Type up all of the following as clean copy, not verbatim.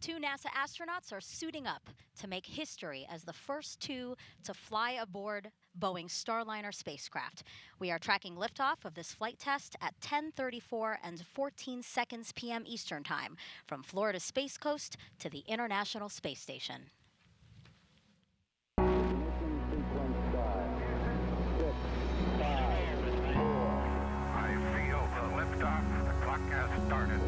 Two NASA astronauts are suiting up to make history as the first two to fly aboard Boeing Starliner spacecraft. We are tracking liftoff of this flight test at 10:34 and 14 seconds p.m. Eastern Time from Florida's Space Coast to the International Space Station. I feel the liftoff. The clock has started.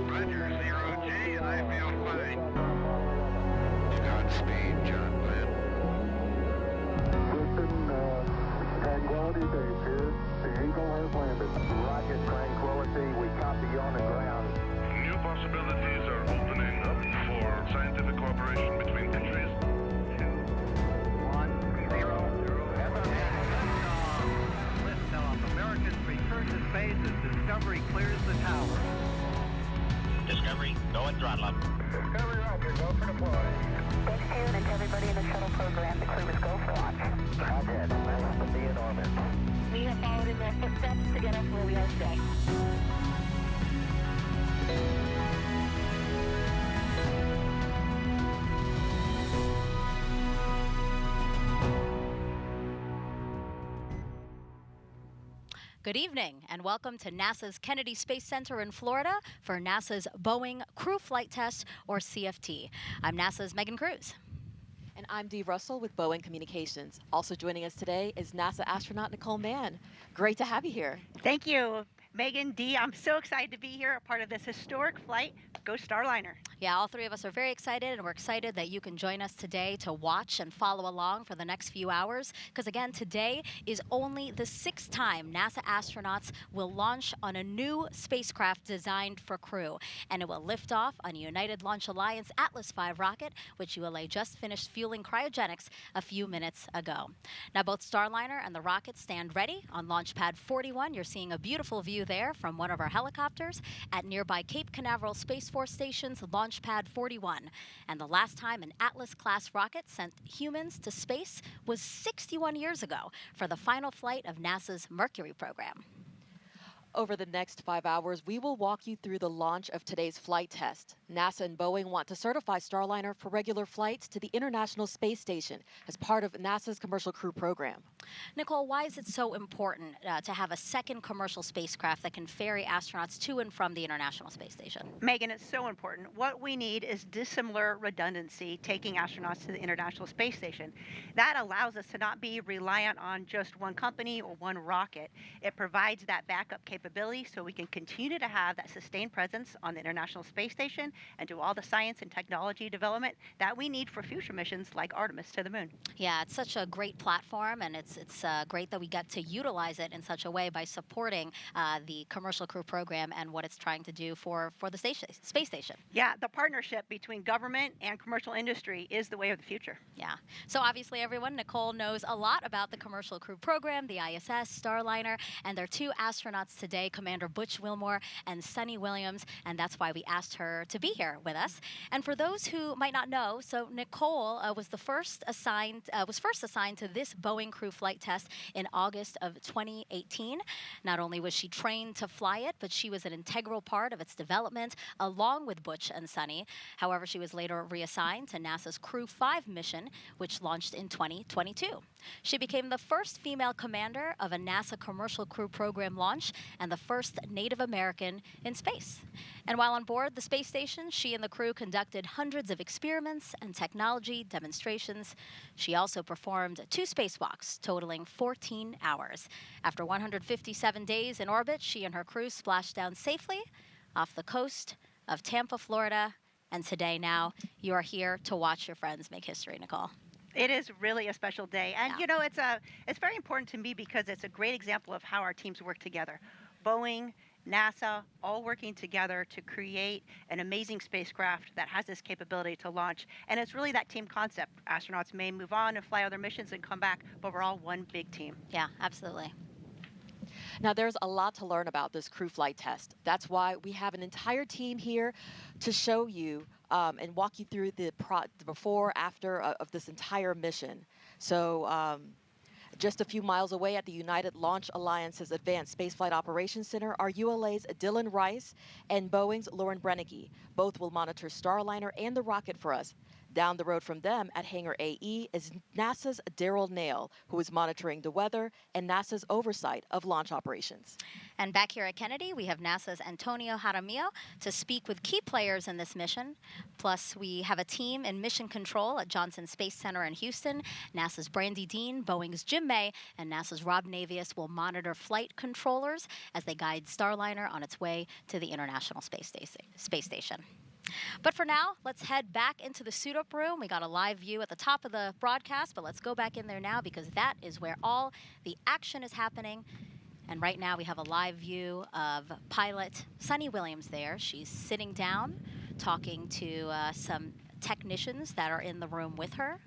Roger, 0G, I feel fine. Godspeed, John Glenn. Houston, Tranquility Base here. The Eagle has landed. Roger, Tranquility. We copy you on the ground. New possibilities are opening up for scientific cooperation between countries. 1, 0, 0, liftoff. Americans return to space as Discovery clears the tower. Discovery, go and throttle up. Discovery, Roger. Go for deploy. Thanks, Karen, and to everybody in the shuttle program. The crew is go for launch. Roger. Nice to be in orbit. We have followed in their footsteps to get us where we are today. Good evening and welcome to NASA's Kennedy Space Center in Florida for NASA's Boeing Crew Flight Test, or CFT. I'm NASA's Megan Cruz. And I'm Dee Russell with Boeing Communications. Also joining us today is NASA astronaut Nicole Mann. Great to have you here. Thank you, Megan, Dee. I'm so excited to be here, a part of this historic flight. Go Starliner. Yeah, all three of us are very excited, and we're excited that you can join us today to watch and follow along for the next few hours. Because again, today is only the 6th time NASA astronauts will launch on a new spacecraft designed for crew. And it will lift off on a United Launch Alliance Atlas V rocket, which ULA just finished fueling cryogenics a few minutes ago. Now, both Starliner and the rocket stand ready on Launch Pad 41. You're seeing a beautiful view there from one of our helicopters at nearby Cape Canaveral Space Force Station's Launch Pad 41. And the last time an Atlas-class rocket sent humans to space was 61 years ago for the final flight of NASA's Mercury program. Over the next 5 hours, we will walk you through the launch of today's flight test. NASA and Boeing want to certify Starliner for regular flights to the International Space Station as part of NASA's Commercial Crew program. Nicole, why is it so important to have a second commercial spacecraft that can ferry astronauts to and from the International Space Station? Megan, it's so important. What we need is dissimilar redundancy taking astronauts to the International Space Station. That allows us to not be reliant on just one company or one rocket. It provides that backup capability so we can continue to have that sustained presence on the International Space Station and do all the science and technology development that we need for future missions like Artemis to the moon. Yeah, it's such a great platform, and it's great that we get to utilize it in such a way by supporting the Commercial Crew program and what it's trying to do for the space station. Yeah, the partnership between government and commercial industry is the way of the future. Yeah. So obviously, everyone, Nicole knows a lot about the Commercial Crew program, the ISS, Starliner, and their two astronauts today, Commander Butch Wilmore and Sunny Williams, and that's why we asked her to be here with us. And for those who might not know, so Nicole was first assigned to this Boeing Crew flight test in August of 2018. Not only was she trained to fly it, but she was an integral part of its development, along with Butch and Sunny. However, she was later reassigned to NASA's Crew 5 mission, which launched in 2022. She became the first female commander of a NASA Commercial Crew program launch and the first Native American in space. And while on board the space station, she and the crew conducted hundreds of experiments and technology demonstrations. She also performed 2 spacewalks, totaling 14 hours. After 157 days in orbit, she and her crew splashed down safely off the coast of Tampa, Florida. And today now, you are here to watch your friends make history, Nicole. It is really a special day. And, Yeah. you know, it's very important to me because it's a great example of how our teams work together. Boeing, NASA, all working together to create an amazing spacecraft that has this capability to launch. And it's really that team concept. Astronauts may move on and fly other missions and come back, but we're all one big team. Yeah, absolutely. Now, there's a lot to learn about this crew flight test. That's why we have an entire team here to show you and walk you through the before, after of this entire mission. So Just a few miles away at the United Launch Alliance's Advanced Spaceflight Operations Center are ULA's Dylan Rice and Boeing's Lauren Brennicky. Both will monitor Starliner and the rocket for us. Down the road from them at Hangar AE is NASA's Daryl Nail, who is monitoring the weather and NASA's oversight of launch operations. And back here at Kennedy, we have NASA's Antonio Jaramillo to speak with key players in this mission. Plus, we have a team in mission control at Johnson Space Center in Houston. NASA's Brandy Dean, Boeing's Jim May, and NASA's Rob Navius will monitor flight controllers as they guide Starliner on its way to the International Space Station. But for now, let's head back into the suit-up room. We got a live view at the top of the broadcast, but let's go back in there now because that is where all the action is happening. And right now we have a live view of pilot Sunny Williams there. She's sitting down, talking to some technicians that are in the room with her.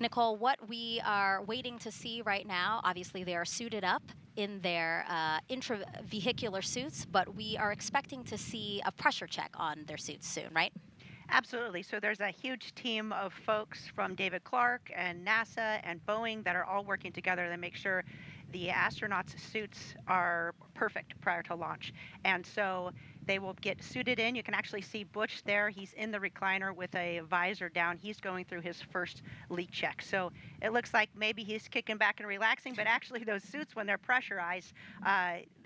Nicole, what we are waiting to see right now, obviously they are suited up in their intravehicular suits, but we are expecting to see a pressure check on their suits soon, right? Absolutely. So there's a huge team of folks from David Clark and NASA and Boeing that are all working together to make sure the astronauts' suits are perfect prior to launch. And so they will get suited in. You can actually see Butch there. He's in the recliner with a visor down. He's going through his first leak check. So it looks like maybe he's kicking back and relaxing, but actually those suits, when they're pressurized,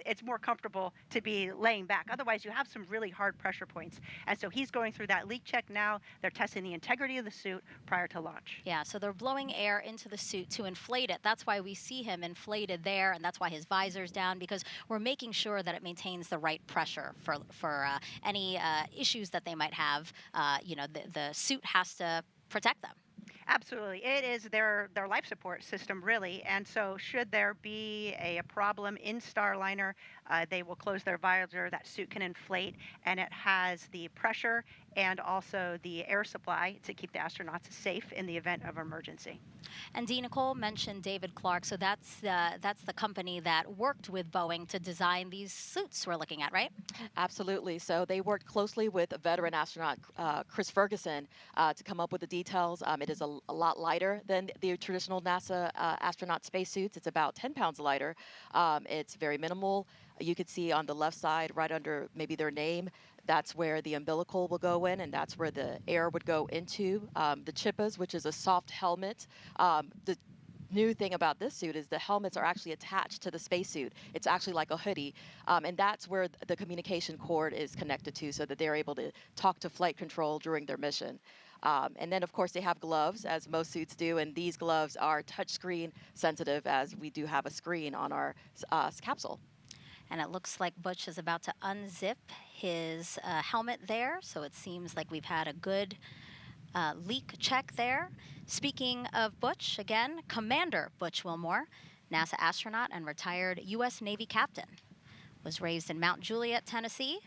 it's more comfortable to be laying back. Otherwise, you have some really hard pressure points. And so he's going through that leak check now. They're testing the integrity of the suit prior to launch. Yeah, so they're blowing air into the suit to inflate it. That's why we see him inflated there, and that's why his visor's down, because we're making sure that it maintains the right pressure for any issues that they might have. The suit has to protect them. Absolutely. It is their life support system, really. And so should there be a problem in Starliner, they will close their visor. That suit can inflate, and it has the pressure and also the air supply to keep the astronauts safe in the event of emergency. And Dee, Nicole mentioned David Clark, so that's the company that worked with Boeing to design these suits we're looking at, right? Absolutely. So they worked closely with veteran astronaut Chris Ferguson to come up with the details. It is a lot lighter than the traditional NASA astronaut spacesuits. It's about 10 pounds lighter. It's very minimal. You could see on the left side, right under maybe their name, that's where the umbilical will go in, and that's where the air would go into. The chippas, which is a soft helmet. The new thing about this suit is the helmets are actually attached to the spacesuit. It's actually like a hoodie, and that's where the communication cord is connected to, so that they're able to talk to flight control during their mission. And then, of course, they have gloves, as most suits do, and these gloves are touchscreen sensitive, as we do have a screen on our capsule. And it looks like Butch is about to unzip his helmet there, so it seems like we've had a good leak check there. Speaking of Butch, again, Commander Butch Wilmore, NASA astronaut and retired U.S. Navy captain, was raised in Mount Juliet, Tennessee,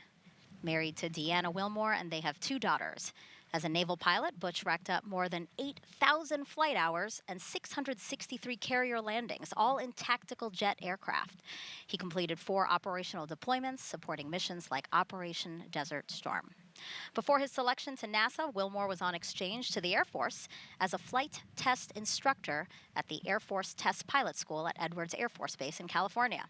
married to Deanna Wilmore, and they have 2 daughters. As a naval pilot, Butch racked up more than 8,000 flight hours and 663 carrier landings, all in tactical jet aircraft. He completed 4 operational deployments, supporting missions like Operation Desert Storm. Before his selection to NASA, Wilmore was on exchange to the Air Force as a flight test instructor at the Air Force Test Pilot School at Edwards Air Force Base in California.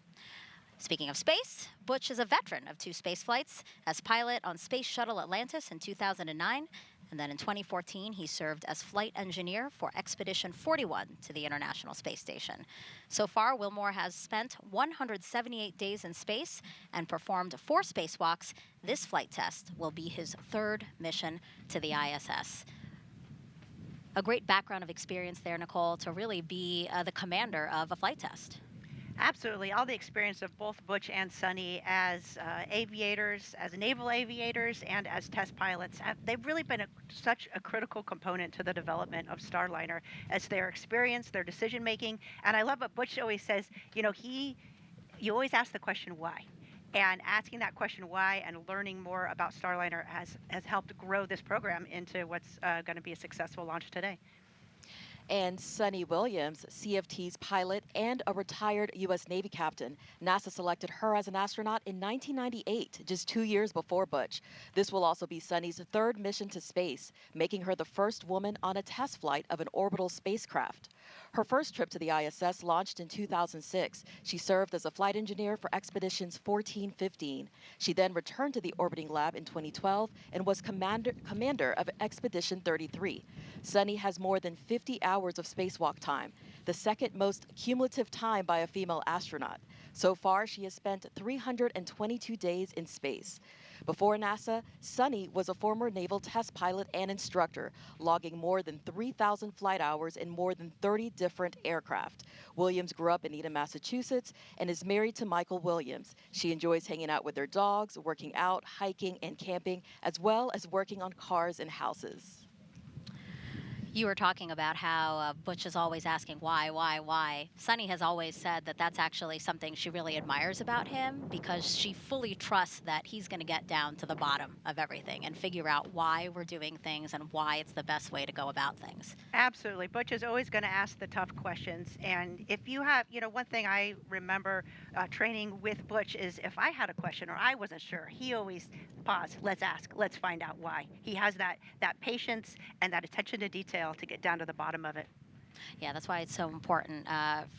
Speaking of space, Butch is a veteran of 2 space flights as pilot on Space Shuttle Atlantis in 2009, and then in 2014 he served as flight engineer for Expedition 41 to the International Space Station. So far, Wilmore has spent 178 days in space and performed 4 spacewalks. This flight test will be his 3rd mission to the ISS. A great background of experience there, Nicole, to really be the commander of a flight test. Absolutely. All the experience of both Butch and Sunny as aviators, as naval aviators, and as test pilots, they've really been such a critical component to the development of Starliner as their experience, their decision making. And I love what Butch always says, you always ask the question why. And asking that question why and learning more about Starliner has helped grow this program into what's going to be a successful launch today. And Sunny Williams, CFT's pilot and a retired U.S. Navy captain. NASA selected her as an astronaut in 1998, just 2 years before Butch. This will also be Sunny's 3rd mission to space, making her the first woman on a test flight of an orbital spacecraft. Her first trip to the ISS launched in 2006. She served as a flight engineer for expeditions 14-15. She then returned to the orbiting lab in 2012 and was commander of Expedition 33. Sunny has more than 50 hours of spacewalk time, the second most cumulative time by a female astronaut. So far, she has spent 322 days in space. Before NASA, Sunny was a former naval test pilot and instructor, logging more than 3,000 flight hours in more than 30 different aircraft. Williams grew up in Eden, Massachusetts, and is married to Michael Williams. She enjoys hanging out with their dogs, working out, hiking, and camping, as well as working on cars and houses. You were talking about how Butch is always asking why. Sunny has always said that that's actually something she really admires about him, because she fully trusts that he's going to get down to the bottom of everything and figure out why we're doing things and why it's the best way to go about things. Absolutely. Butch is always going to ask the tough questions. And if you have, one thing I remember training with Butch is if I had a question or I wasn't sure, he always pause, let's ask, let's find out why. He has that patience and that attention to detail to get down to the bottom of it. Yeah, that's why it's so important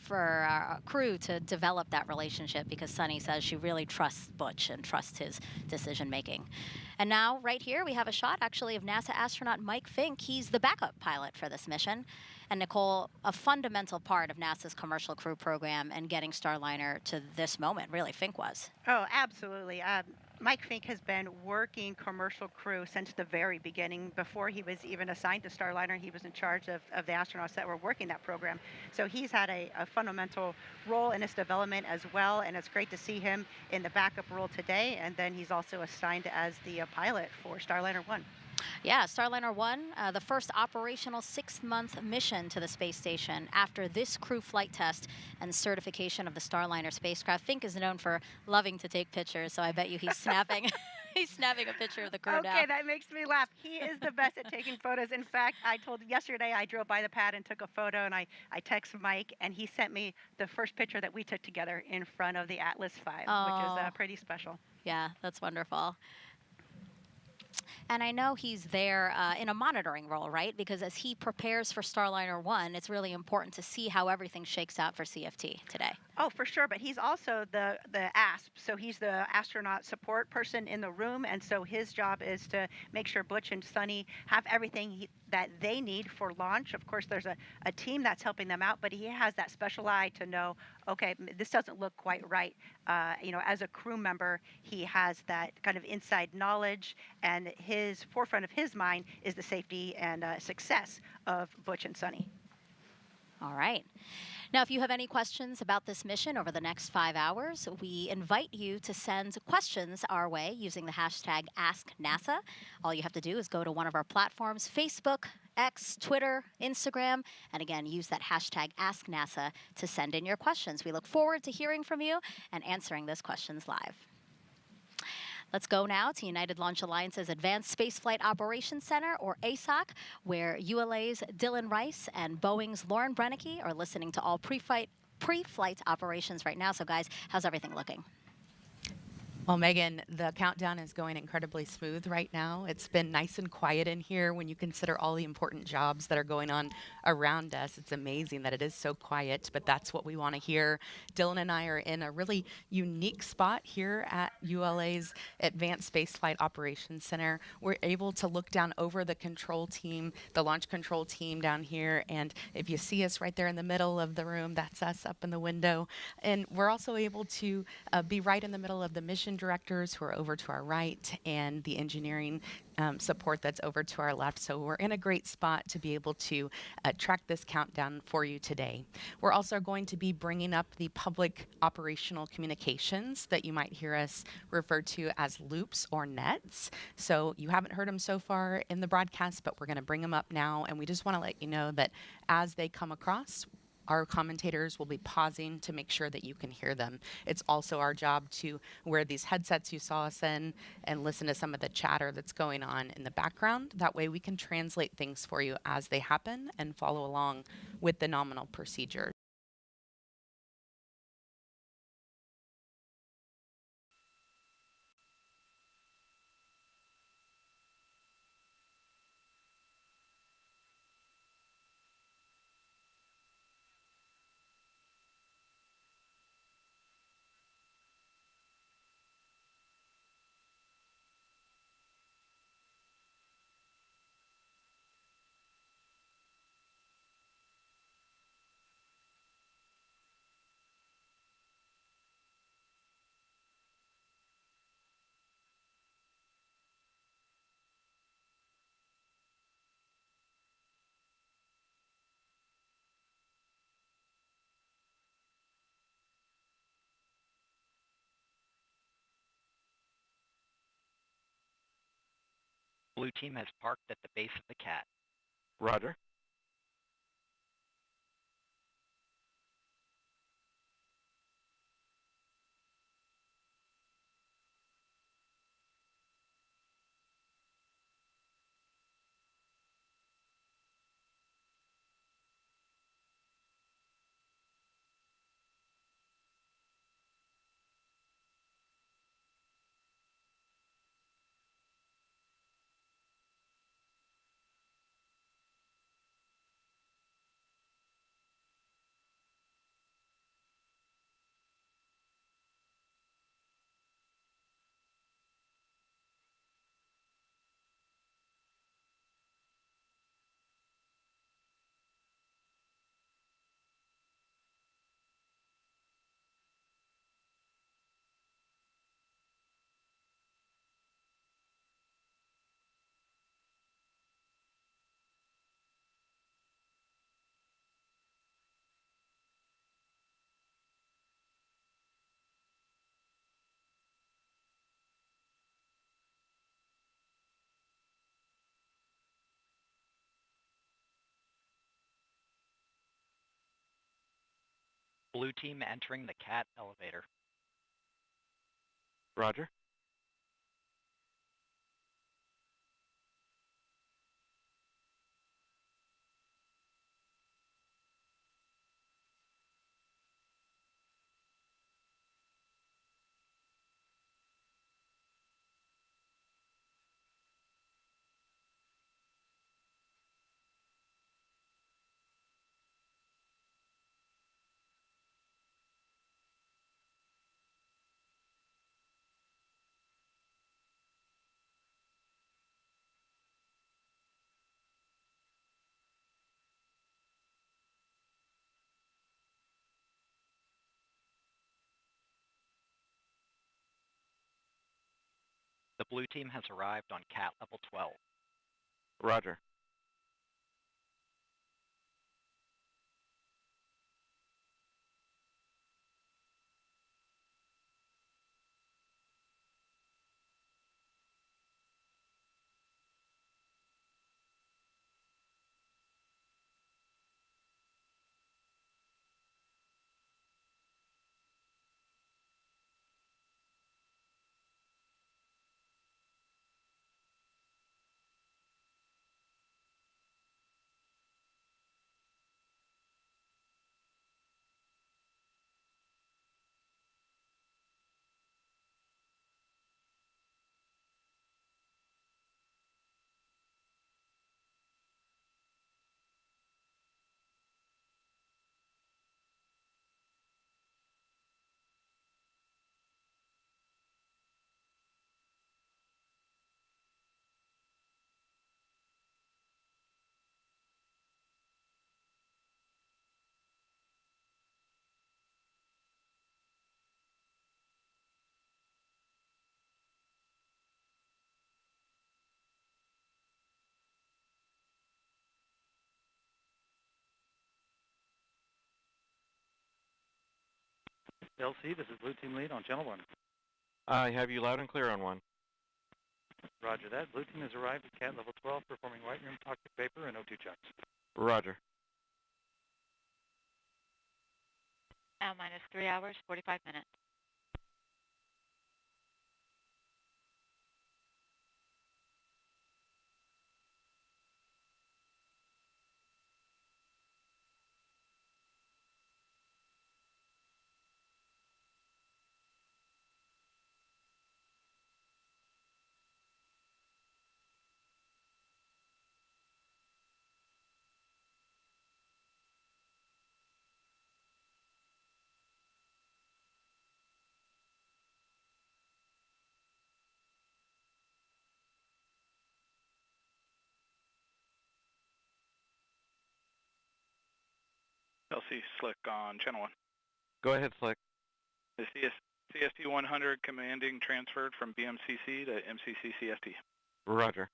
for our crew to develop that relationship, because Sunny says she really trusts Butch and trusts his decision making. And now, right here, we have a shot actually of NASA astronaut Mike Fink. He's the backup pilot for this mission. And Nicole, a fundamental part of NASA's commercial crew program and getting Starliner to this moment, really, Fink was. Oh, absolutely. Mike Fink has been working commercial crew since the very beginning. Before he was even assigned to Starliner, he was in charge of the astronauts that were working that program. So he's had a fundamental role in its development as well, and it's great to see him in the backup role today. And then he's also assigned as the pilot for Starliner 1. Yeah, Starliner 1, the first operational 6-month mission to the space station after this crew flight test and certification of the Starliner spacecraft. Fink is known for loving to take pictures, so I bet you he's snapping he's snapping a picture of the crew now. Okay, that makes me laugh. He is the best at taking photos. In fact, I told yesterday I drove by the pad and took a photo, and I texted Mike, and he sent me the first picture that we took together in front of the Atlas V, which is pretty special. Yeah, that's wonderful. And I know he's there in a monitoring role, right? Because as he prepares for Starliner 1, it's really important to see how everything shakes out for CFT today. Oh, for sure. But he's also the ASP. So he's the astronaut support person in the room. And so his job is to make sure Butch and Sunny have everything that they need for launch. Of course, there's a team that's helping them out, but he has that special eye to know, okay, this doesn't look quite right. As a crew member, he has that kind of inside knowledge, and his forefront of his mind is the safety and success of Butch and Sunny. All right. Now, if you have any questions about this mission over the next 5 hours, we invite you to send questions our way using the hashtag AskNASA. All you have to do is go to one of our platforms, Facebook, X, Twitter, Instagram, and again, use that hashtag AskNASA to send in your questions. We look forward to hearing from you and answering those questions live. Let's go now to United Launch Alliance's Advanced Spaceflight Operations Center, or ASOC, where ULA's Dylan Rice and Boeing's Lauren Brennicke are listening to all pre-flight operations right now. So guys, how's everything looking? Well, Megan, the countdown is going incredibly smooth right now. It's been nice and quiet in here when you consider all the important jobs that are going on around us. It's amazing that it is so quiet, but that's what we want to hear. Dylan and I are in a really unique spot here at ULA's Advanced Spaceflight Operations Center. We're able to look down over the control team, the launch control team down here, and if you see us right there in the middle of the room, that's us up in the window. And we're also able to be right in the middle of the mission directors who are over to our right, and the engineering support that's over to our left. So we're in a great spot to be able to track this countdown for you today. We're also going to be bringing up the public operational communications that you might hear us refer to as loops or nets. So you haven't heard them so far in the broadcast, but we're going to bring them up now. And we just want to let you know that as they come across, our commentators will be pausing to make sure that you can hear them. It's also our job to wear these headsets you saw us in and listen to some of the chatter that's going on in the background. That way we can translate things for you as they happen and follow along with the nominal procedures. blue team has parked at the base of the cat. Roger. Blue team entering the cat elevator. Roger. The blue team has arrived on cat level 12. Roger. LC, this is Blue Team Lead on Channel 1. I have you loud and clear on 1. Roger that. Blue Team has arrived at cat level 12, performing white room toxic vapor and O2 checks. Roger. Minus 3 hours, 45 minutes. LC Slick on Channel 1. Go ahead, Slick. The CST 100 commanding transferred from BMCC to MCC CST. Roger.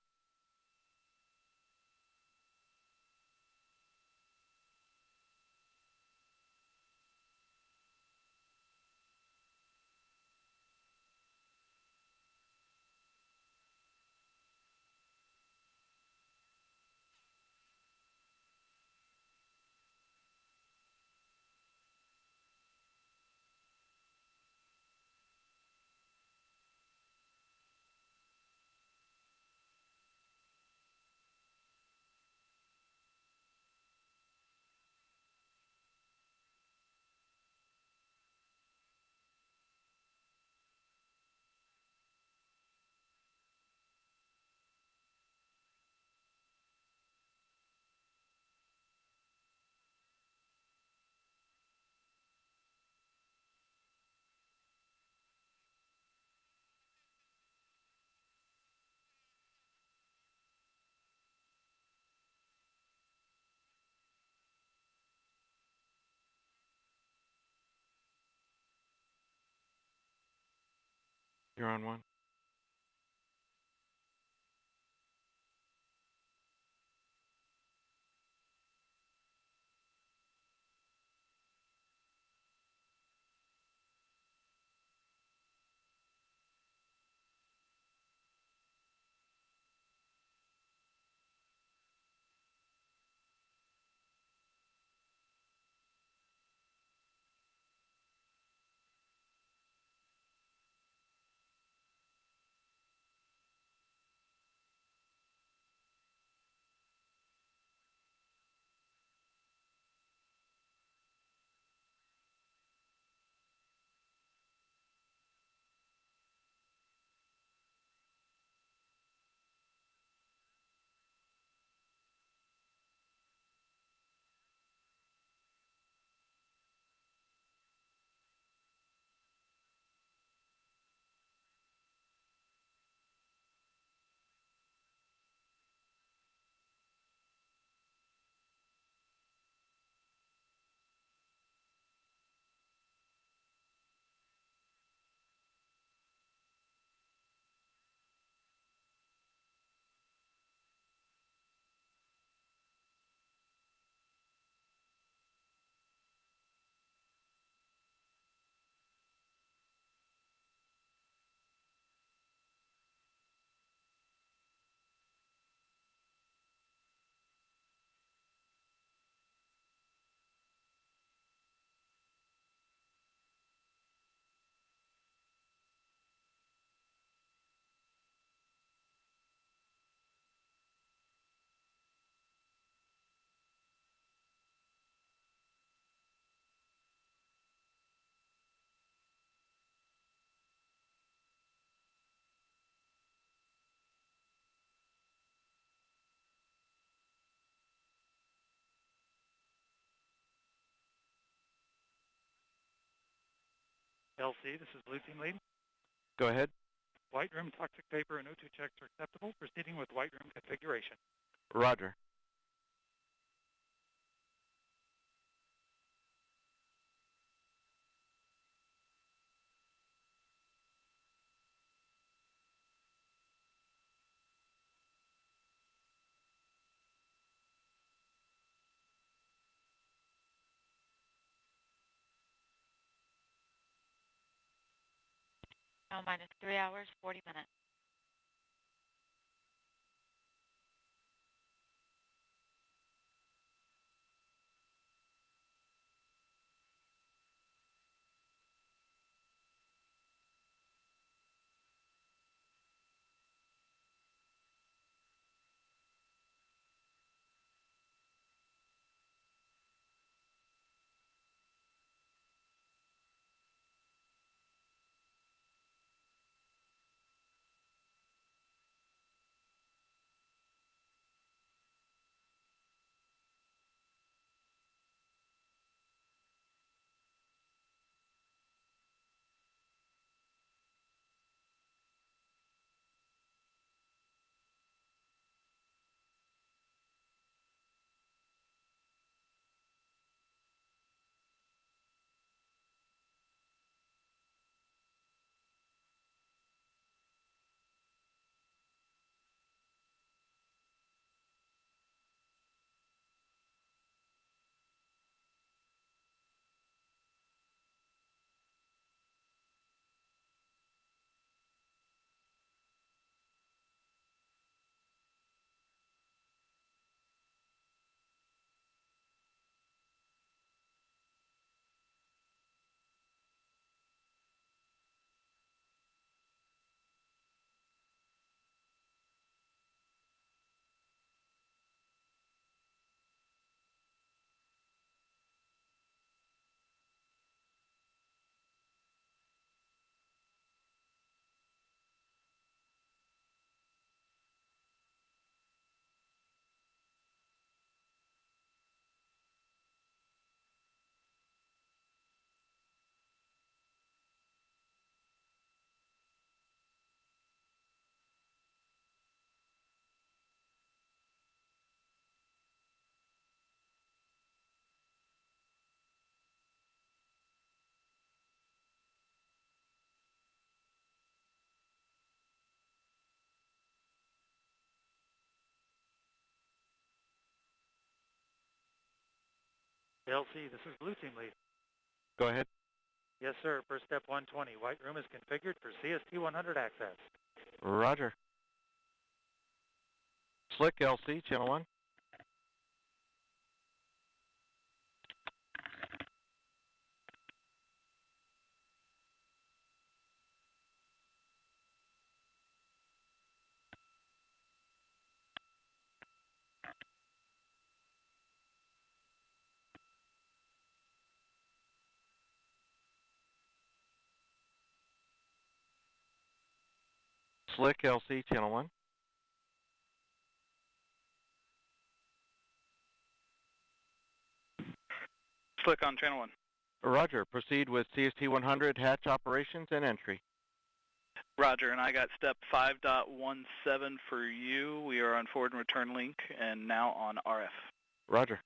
You're on one. LC, this is Blue Team Lead. Go ahead. White room toxic vapor and O2 checks are acceptable. Proceeding with white room configuration. Roger. Now minus 3 hours, 40 minutes. LC, this is Blue Team Lead. Go ahead. Yes, sir. First step 120. White room is configured for CST 100 access. Roger. Slick LC, channel 1. Slick LC, channel 1. Slick on channel 1. Roger. Proceed with CST 100 hatch operations and entry. Roger, and I got step 5.17 for you. We are on forward and return link and now on RF. Roger.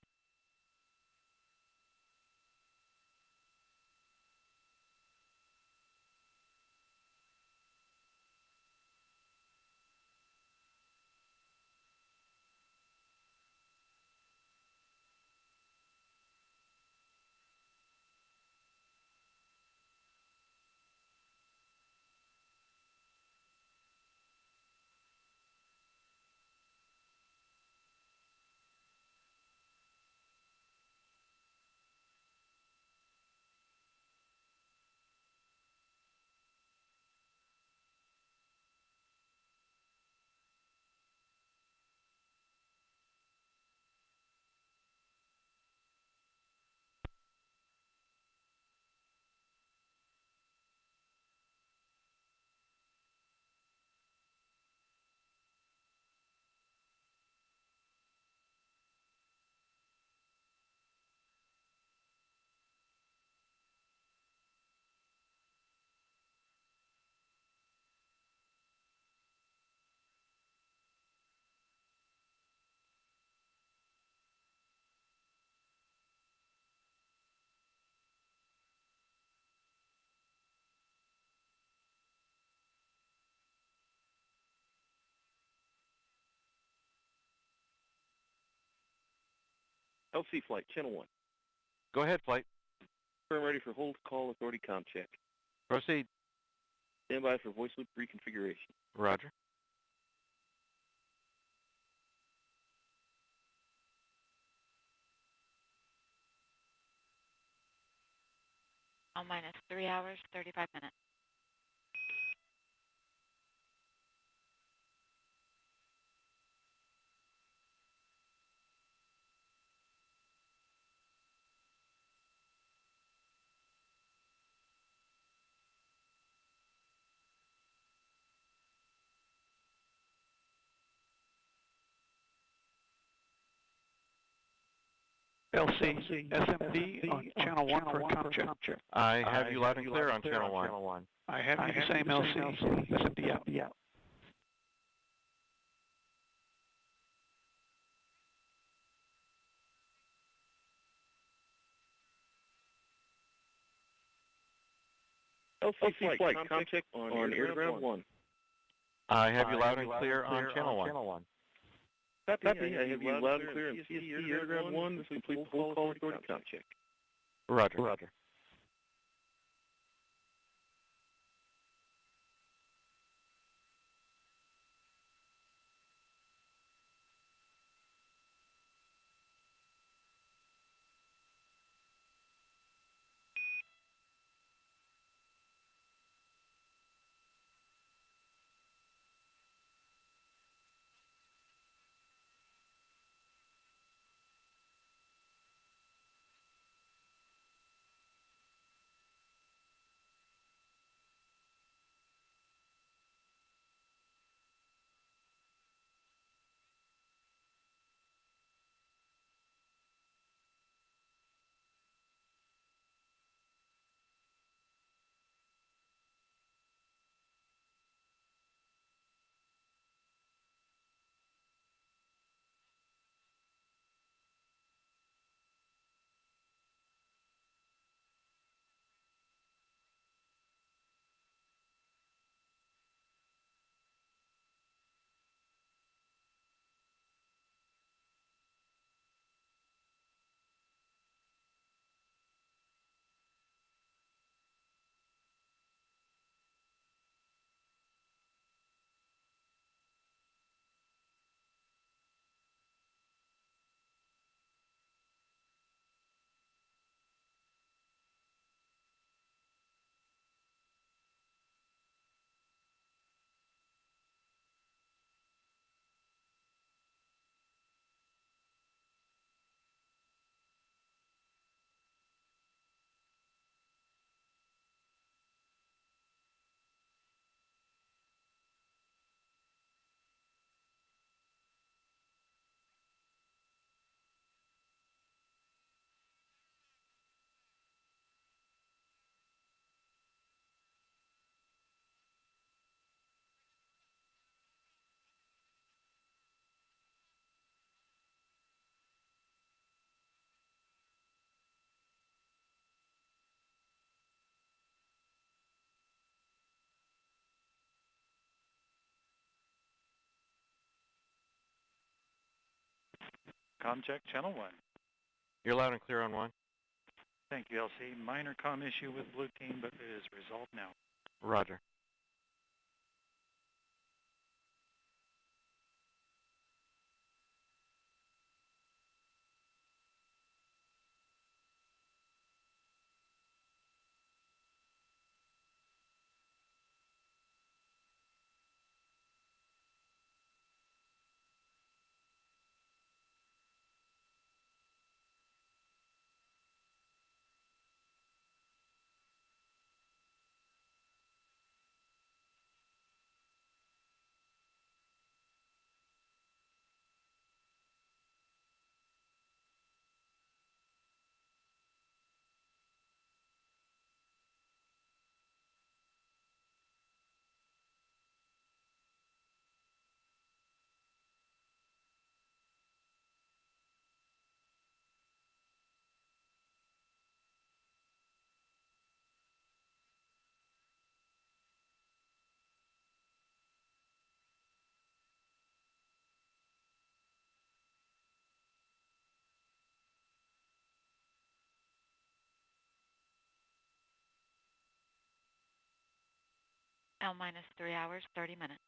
LC flight, channel 1. Go ahead, flight. I'm ready for hold call authority comm check. Proceed. Stand by for voice loop reconfiguration. Roger. minus 3 hours, 35 minutes. LC, SMD on channel 1 for comm check. I have you loud and clear on channel 1. I have you the same LC, SMD out. LC flight, comm check on air to ground 1. I have you loud and clear on channel 1. Copy, I have you loud and clear on CST air to ground 1. This complete hold call authority comm check. Roger. Roger. Com check, channel 1. You're loud and clear on 1. Thank you, LC. Minor com issue with blue team, but it is resolved now. Roger. L minus 3 hours, 30 minutes.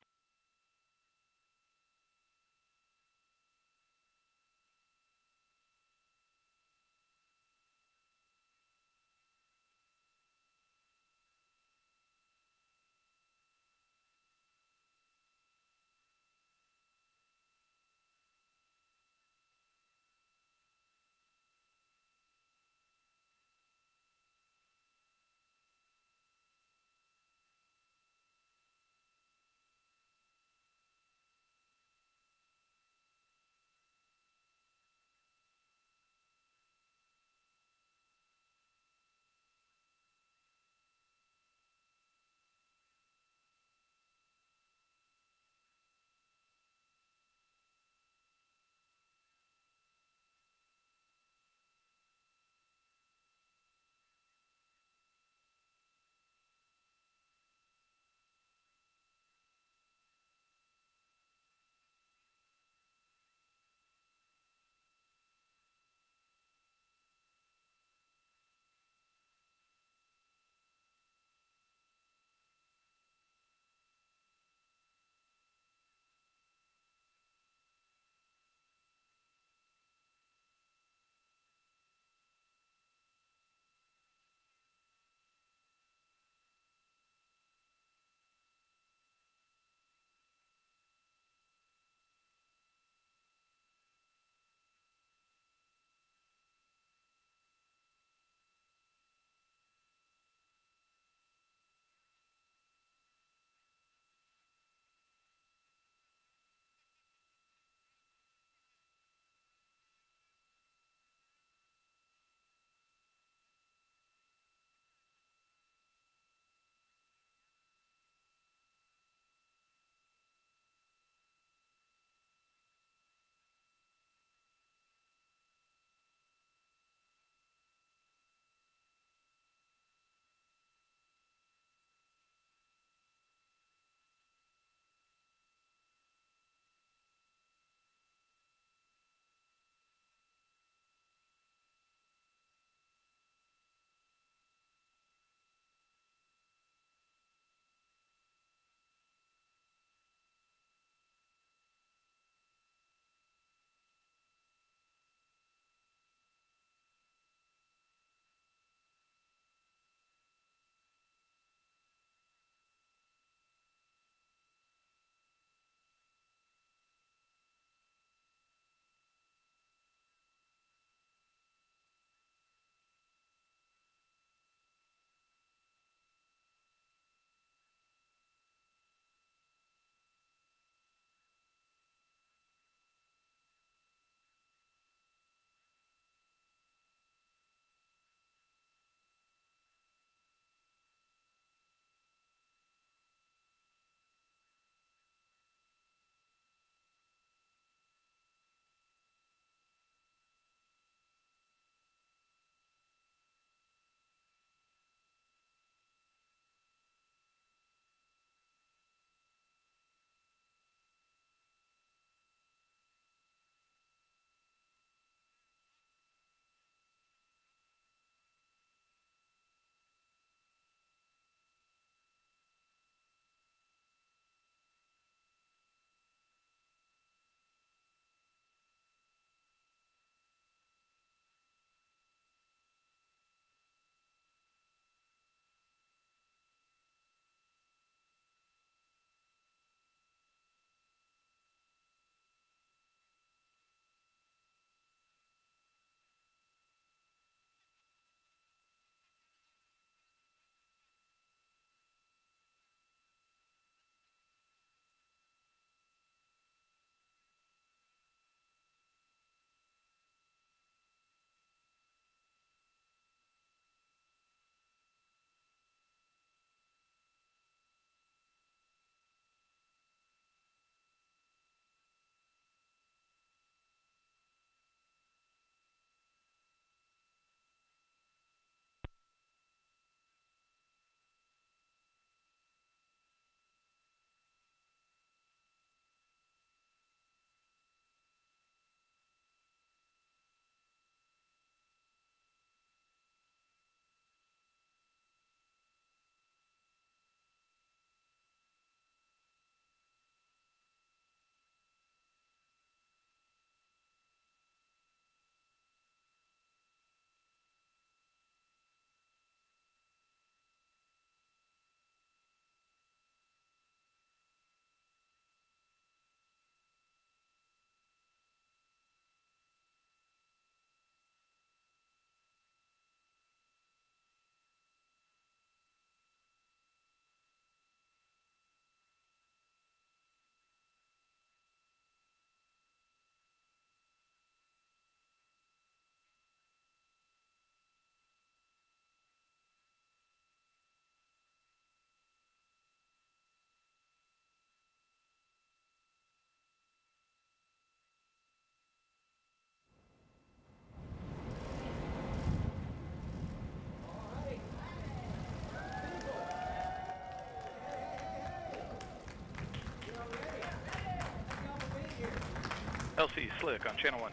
LC, Slick on channel 1.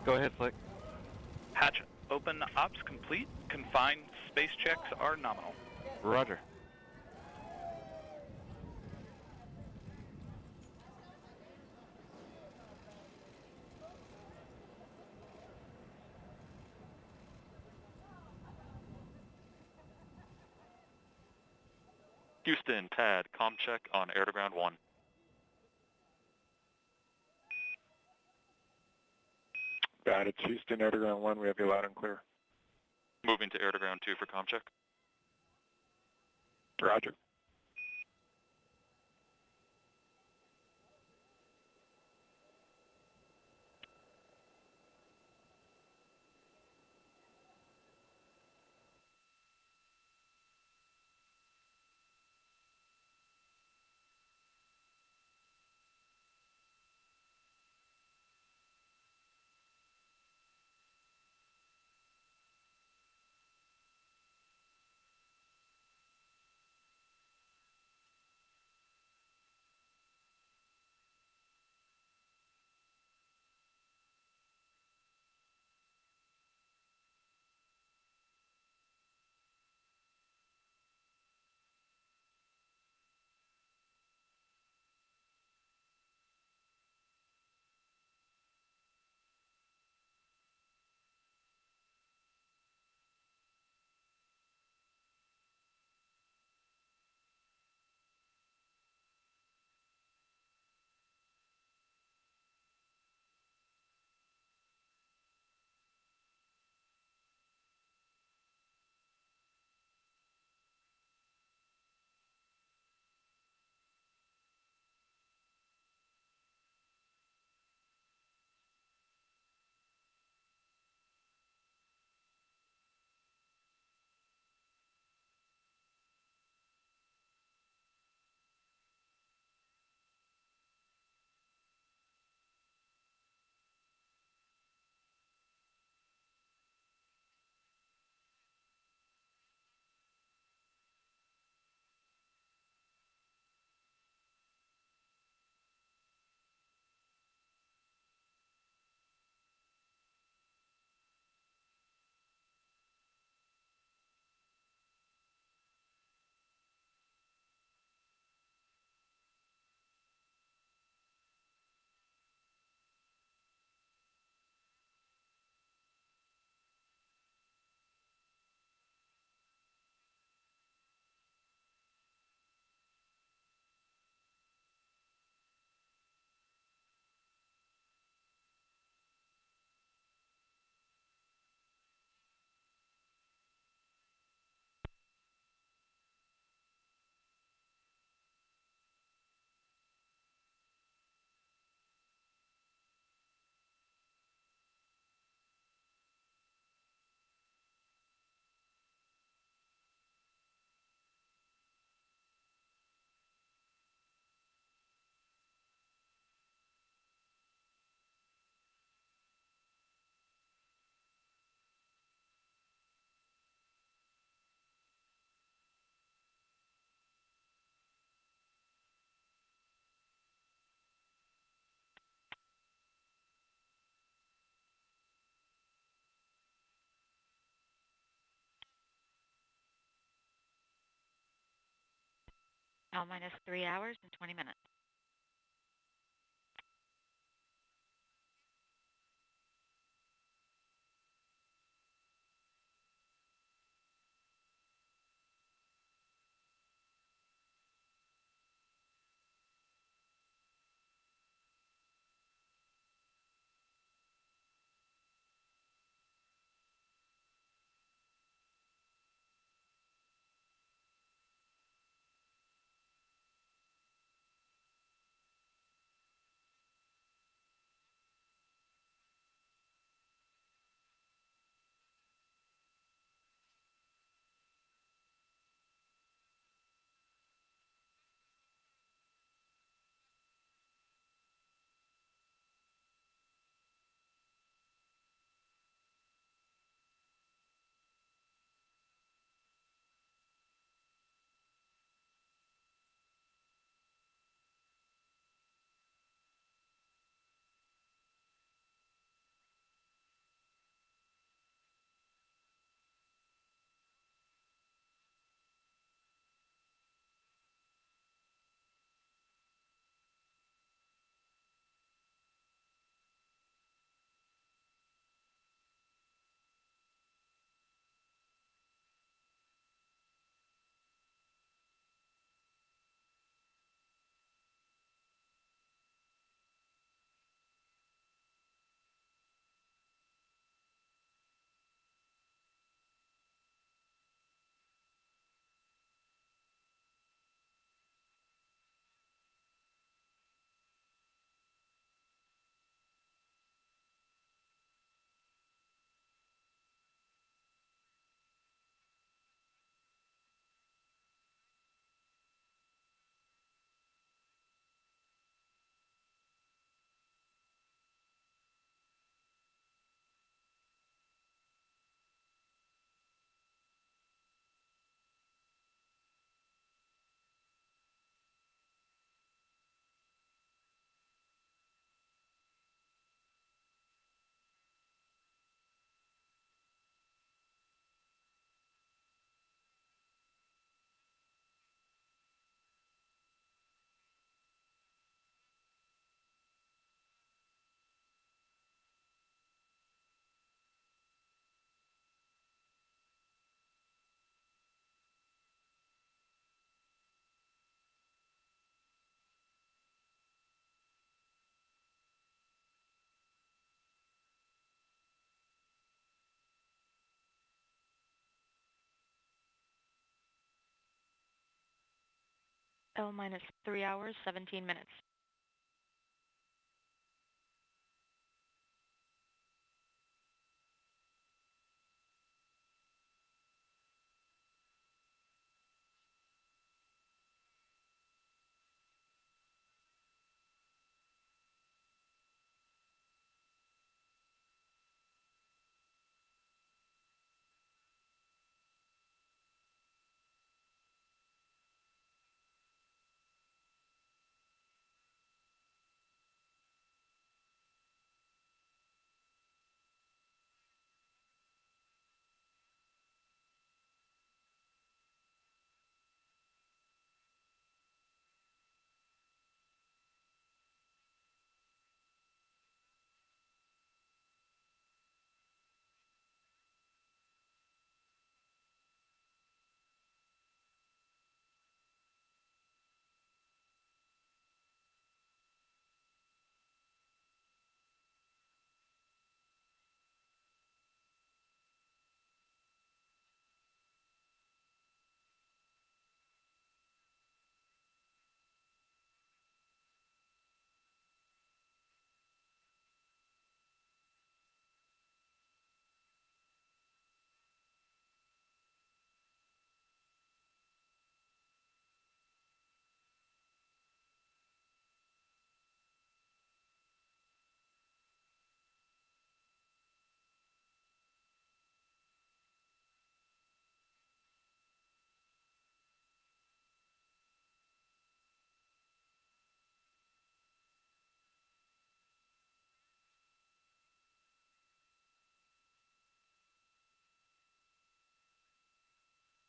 Go ahead, Slick. Hatch open, ops complete. Confined space checks are nominal. Roger. Houston, pad, comm check on air-to-ground 1. Got it. Houston, air-to-ground 1. We have you loud and clear. Moving to air-to-ground 2 for comm check. Roger. L minus 3 hours and 20 minutes. L minus 3 hours, 17 minutes.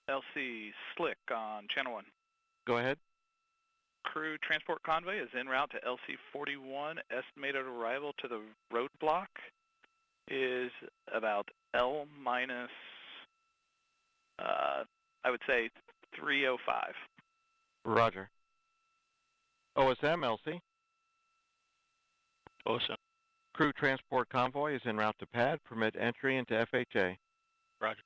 LC Slick on channel 1. Go ahead. Crew transport convoy is en route to LC-41. Estimated arrival to the roadblock is about L minus, I would say 3:05. Roger. OSM, LC. OSM. Crew transport convoy is en route to pad. Permit entry into FHA. Roger.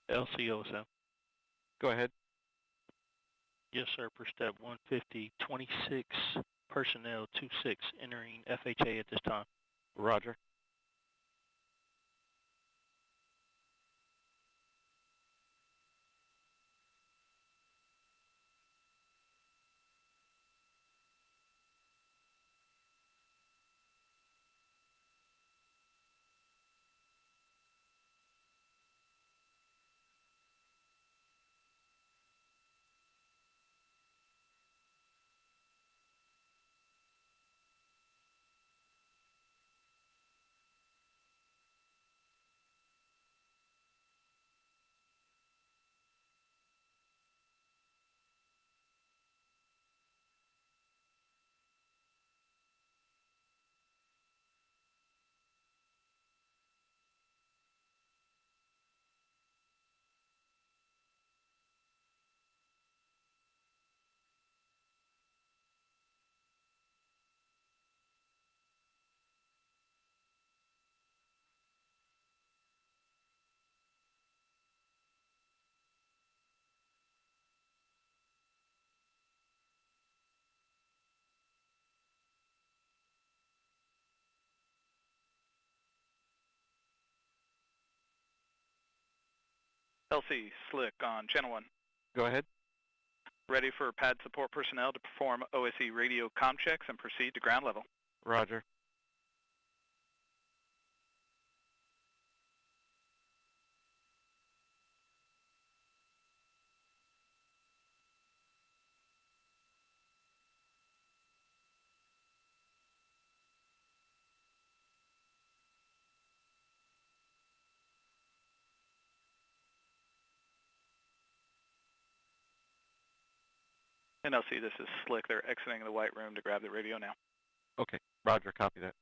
LCO, Go ahead. yes, sir. Per step 150, 26 personnel 26 entering FHA at this time. Roger. LC, Slick on Channel 1. Go ahead. Ready for pad support personnel to perform OSE radio comm checks and proceed to ground level. Roger. And LC, this is Slick. They're exiting the white room to grab the radio now. Okay. Roger. Copy that.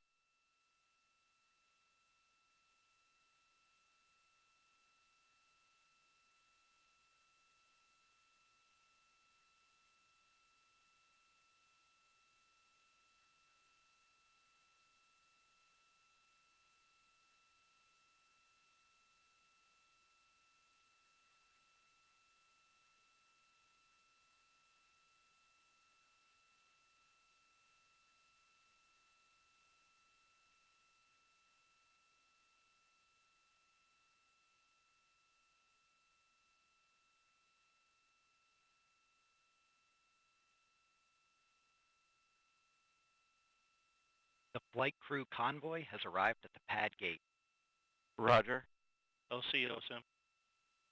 The flight crew convoy has arrived at the pad gate. Roger. LCO,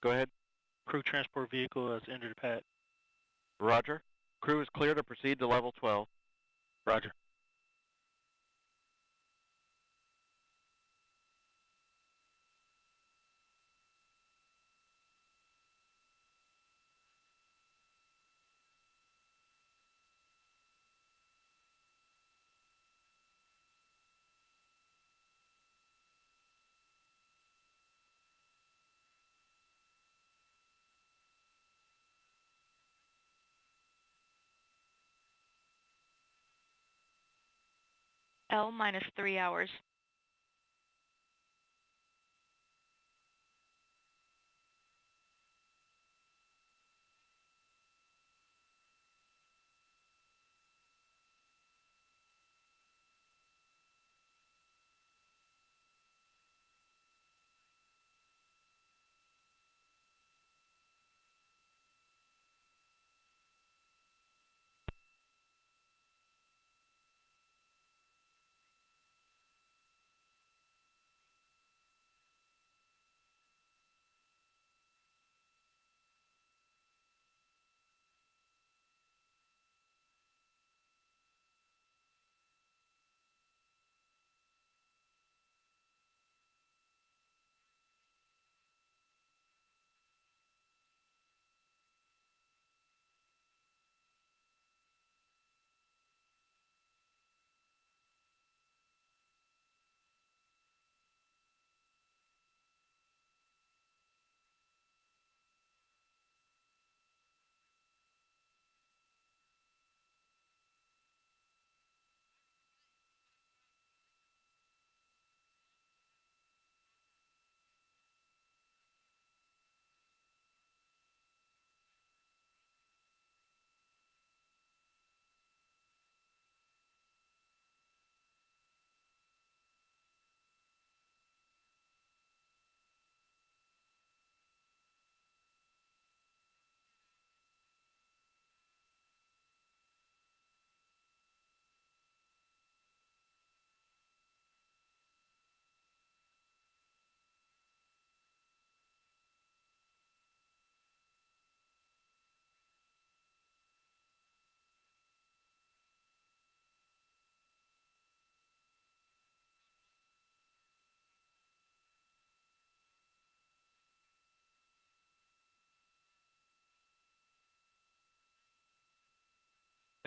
Go ahead. crew transport vehicle has entered the pad. Roger. Crew is clear to proceed to level 12. Roger. L minus 3 hours.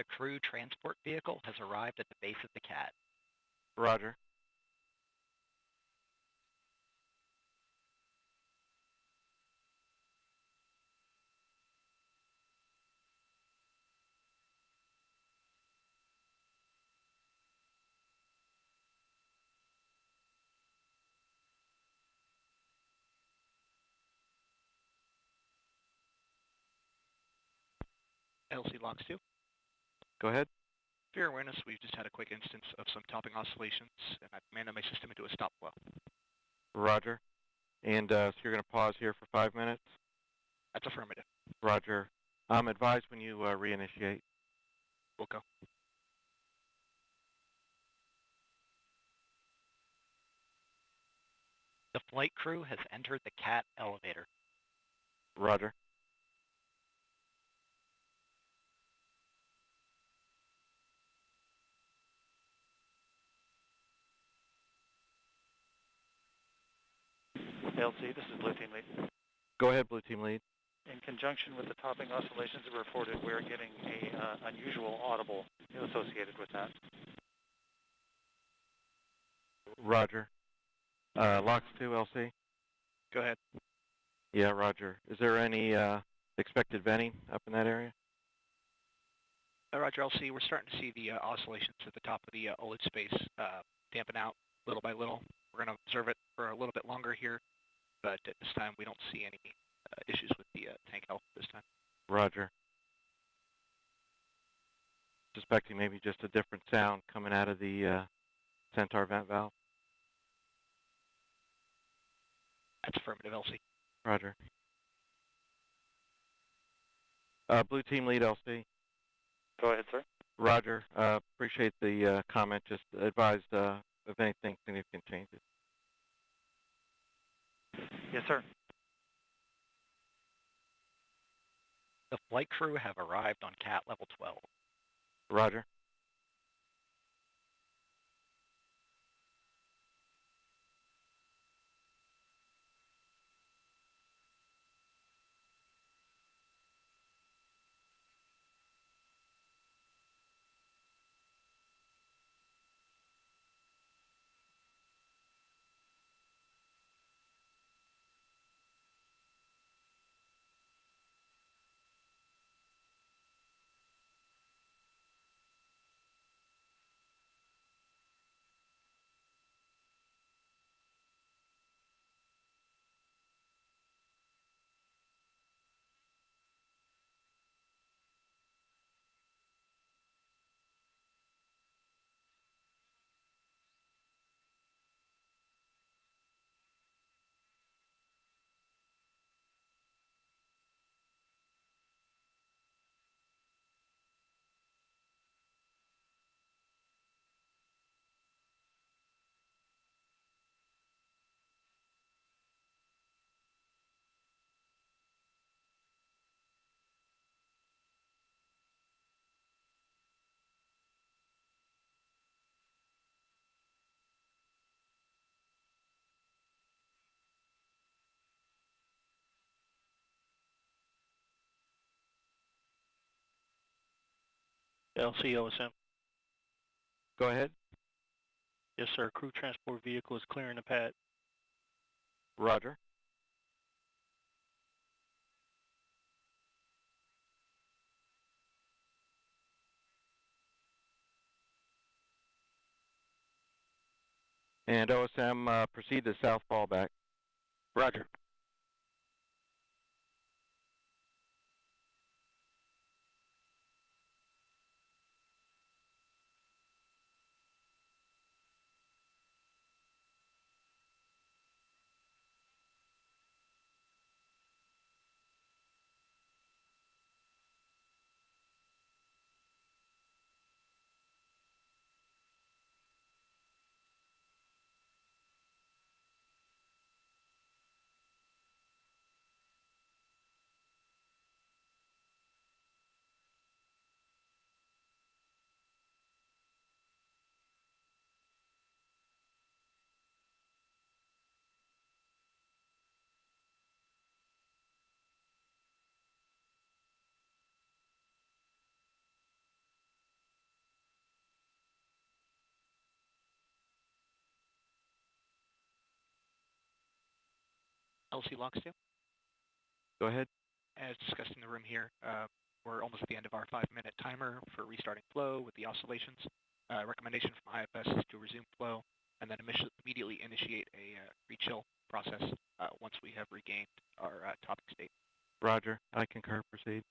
The crew transport vehicle has arrived at the base of the CAD. Roger. LC Logs 2. Go ahead. For your awareness, we've just had a quick instance of some topping oscillations, and I've commanded my system into a stop flow. Roger. And so you're going to pause here for 5 minutes? That's affirmative. Roger. Advise when you reinitiate. We'll go. The flight crew has entered the CAT elevator. Roger. LC, this is Blue Team Lead. Go ahead, Blue Team Lead. In conjunction with the topping oscillations reported, we're getting a unusual audible associated with that. Roger. Logs 2, LC? Go ahead. Yeah, Roger. Is there any expected venting up in that area? Roger, LC, we're starting to see the oscillations at the top of the OLED space dampen out little by little. We're going to observe it for a little bit longer here, but at this time we don't see any issues with the tank health this time. Roger. Suspecting maybe just a different sound coming out of the Centaur vent valve. That's affirmative, LC. Roger. Blue Team Lead, LC. Go ahead, sir. Roger. Appreciate the comment. Just advised if anything significant changes. Yes, sir. The flight crew have arrived on CAT level 12. Roger. LC OSM. Go ahead. Yes, sir. Crew transport vehicle is clearing the pad. Roger. And OSM, proceed to south fallback. Roger. LC Locks 2. Go ahead. As discussed in the room here, we're almost at the end of our 5-minute timer for restarting flow with the oscillations. Recommendation from IFS is to resume flow and then immediately initiate a re-chill process once we have regained our topic state. Roger. I concur. Proceed.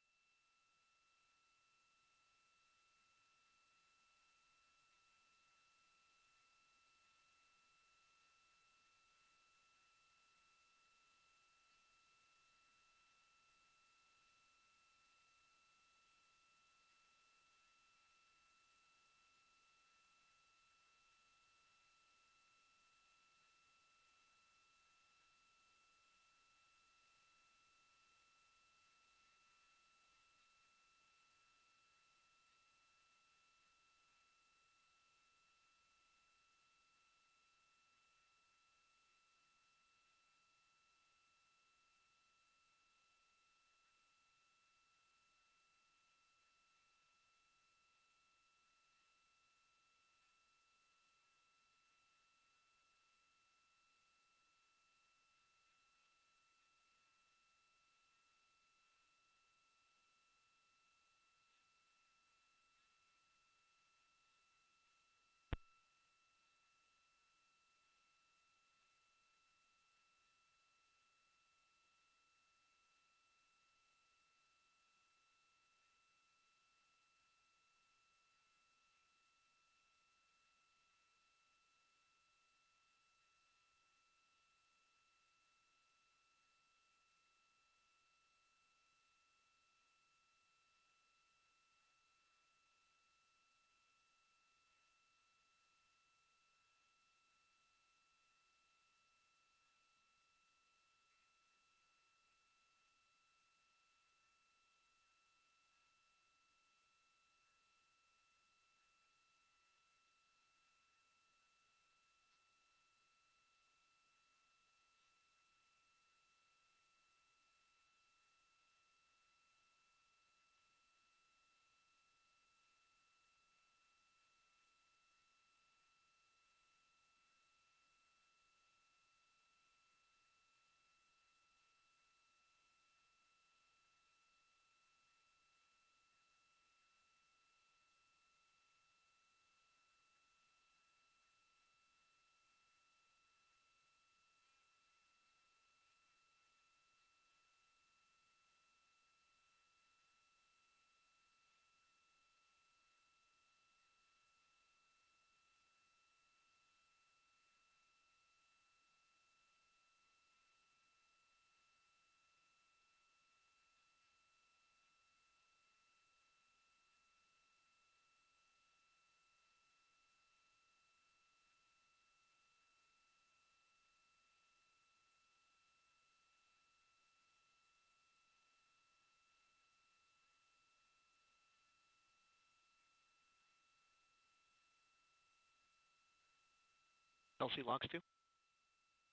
LC Locks 2.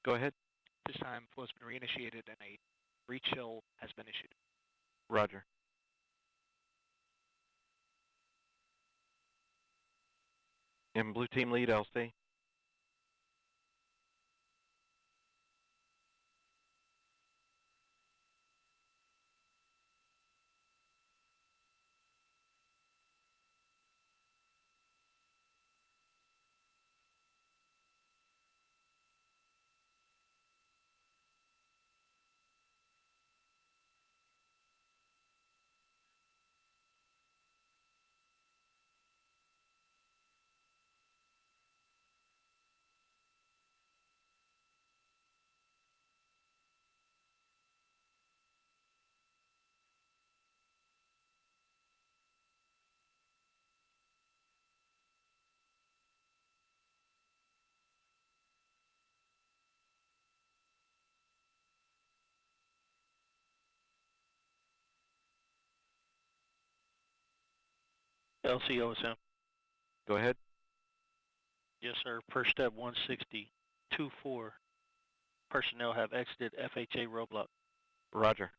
Go ahead. This time, flow's been reinitiated and a re-chill has been issued. Roger. And blue team lead, LC. LCOSM. Go ahead. Yes, sir. Per step 160.24. Personnel have exited FHA roadblock. Roger.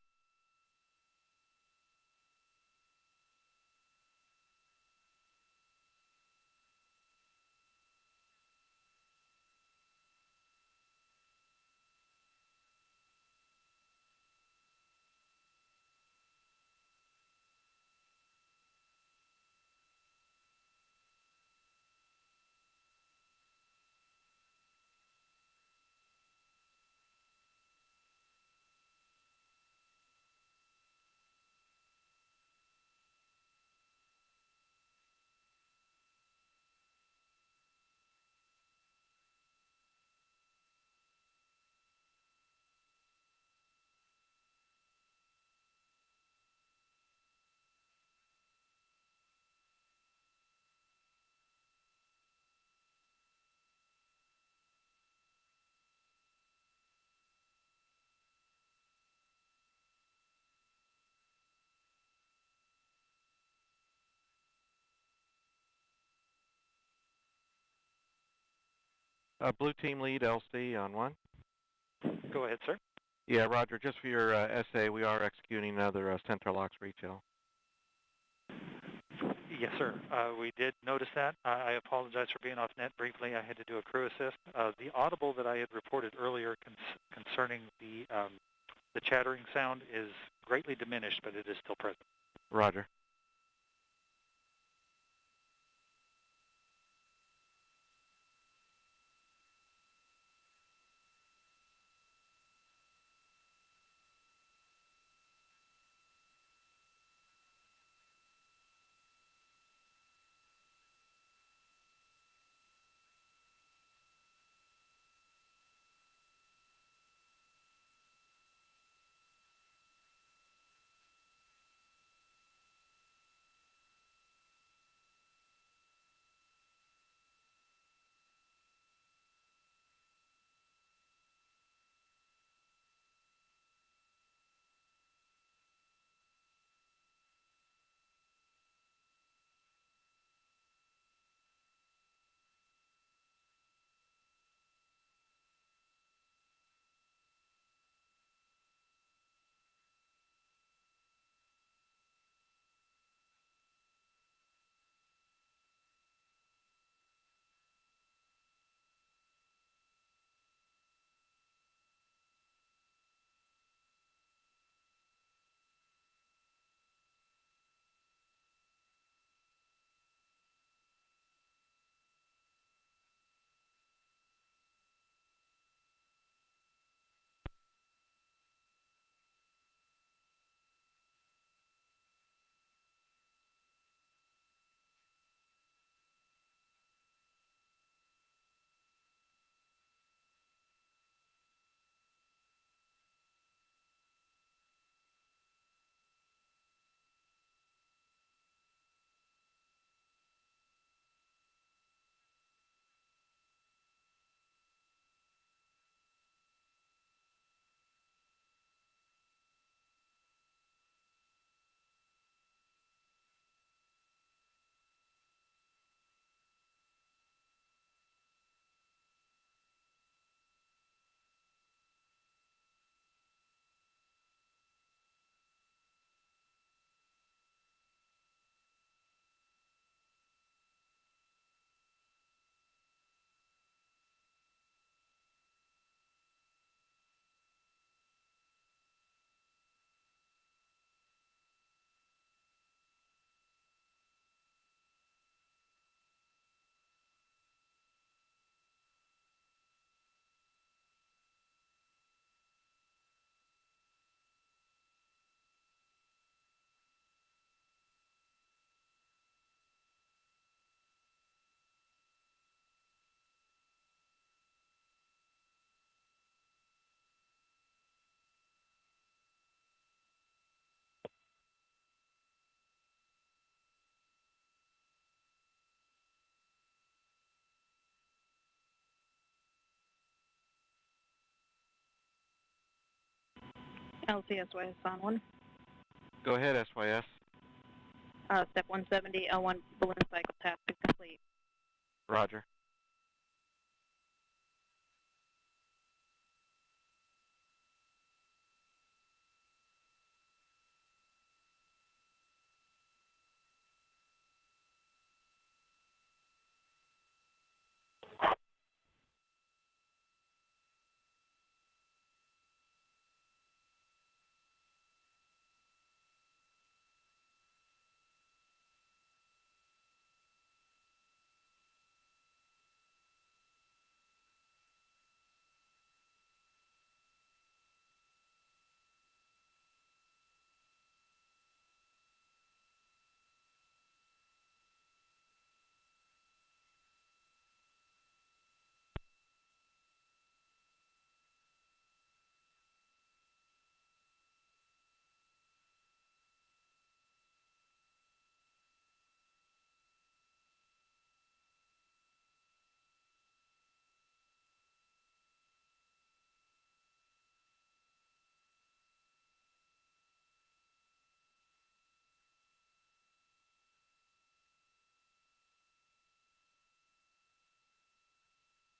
Blue team lead LC on 1. Go ahead, sir. Yeah, Roger, just for your SA, we are executing another center locks retail. Yes, sir. We did notice that. I apologize for being off net briefly. I had to do a crew assist. The audible that I had reported earlier concerning the chattering sound is greatly diminished, but it is still present. Roger. LCSY on 1. Go ahead, SYS. Step 170, L1 balloon cycle task is complete. Roger.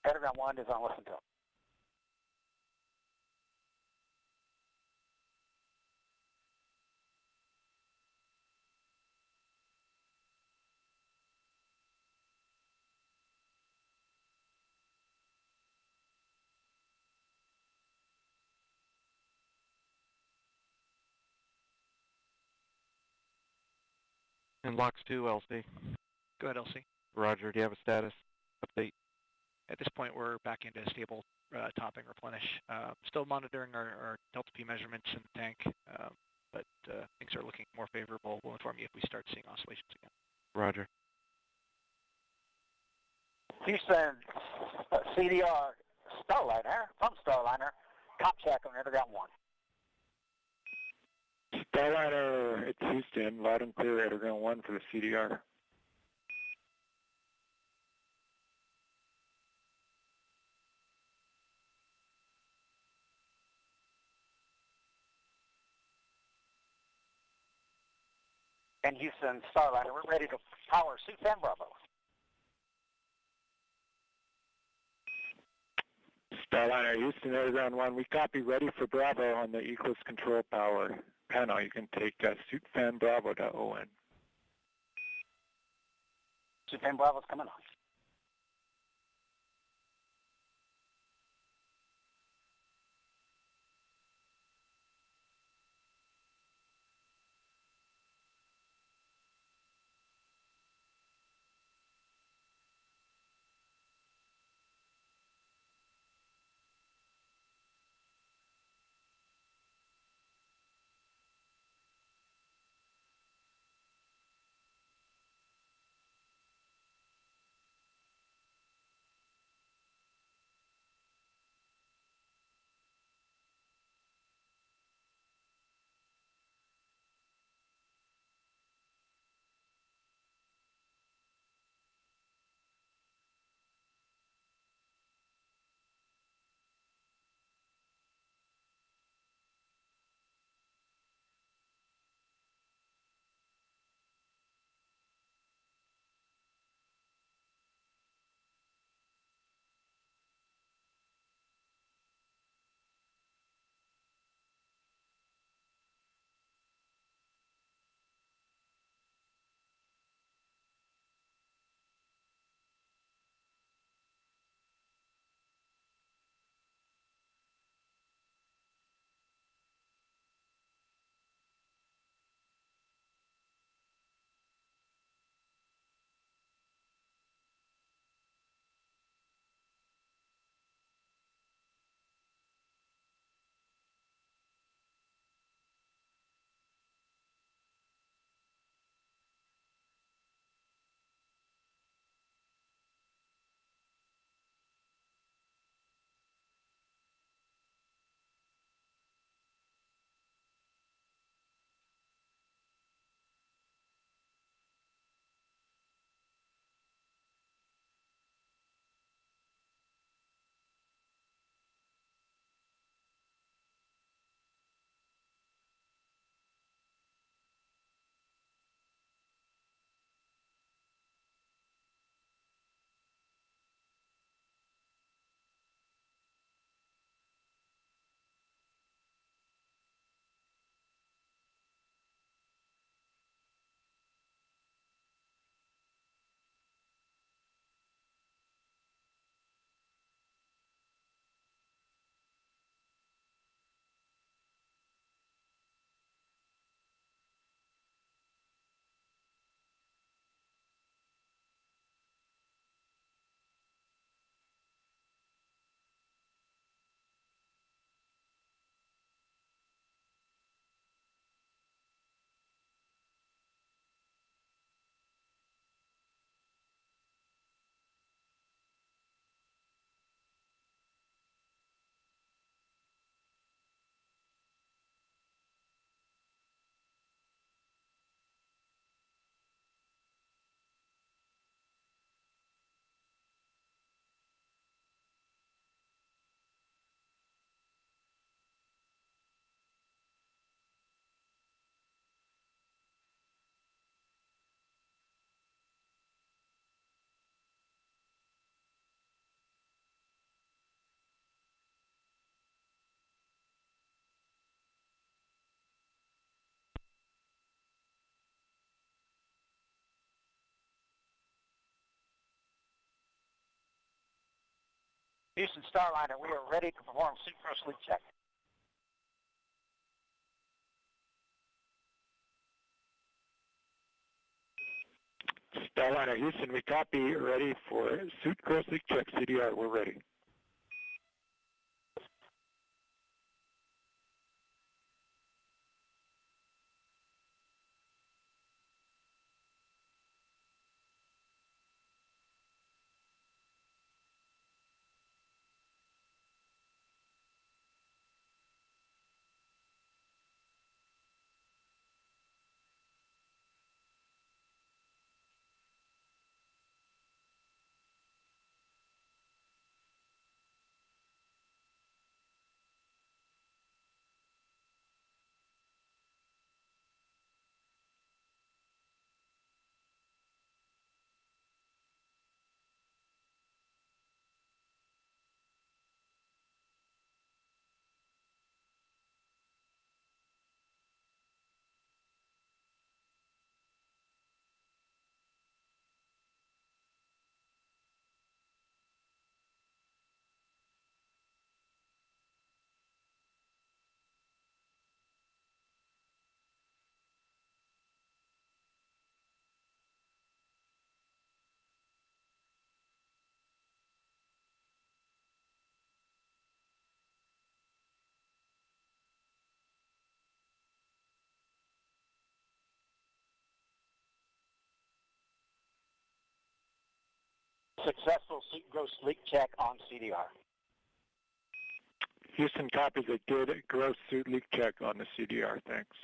Airground 1 is on listen to. And LOX 2, LC. Go ahead, LC. Roger, do you have a status update? At this point, we're back into stable topping replenish. Still monitoring our delta P measurements in the tank, but things are looking more favorable. We'll inform you if we start seeing oscillations again. Roger. Houston, CDR, Starliner, from Starliner, comp check on Airground 1. Starliner, it's Houston, loud and clear, Airground 1 for the CDR. And Houston, Starliner, we're ready to power suit fan Bravo. Starliner, Houston, Airground 1, we copy, ready for Bravo on the Eclipse control power panel. You can take suit fan Bravo to ON. Suit fan Bravo's coming on. Houston Starliner, we are ready to perform synchro sleep check. Starliner Houston, we copy. Ready for suit cross leak check. CDR, we're ready. Successful synchro sleep check on CDR. Houston copies a good gross suit leak check on the CDR. Thanks.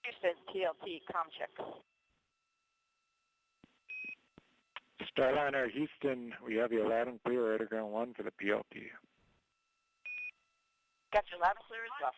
Houston, TLT, com check. Starliner Houston, we have you loud and clear, air to ground 1 for the PLT. Got you loud and clear as well.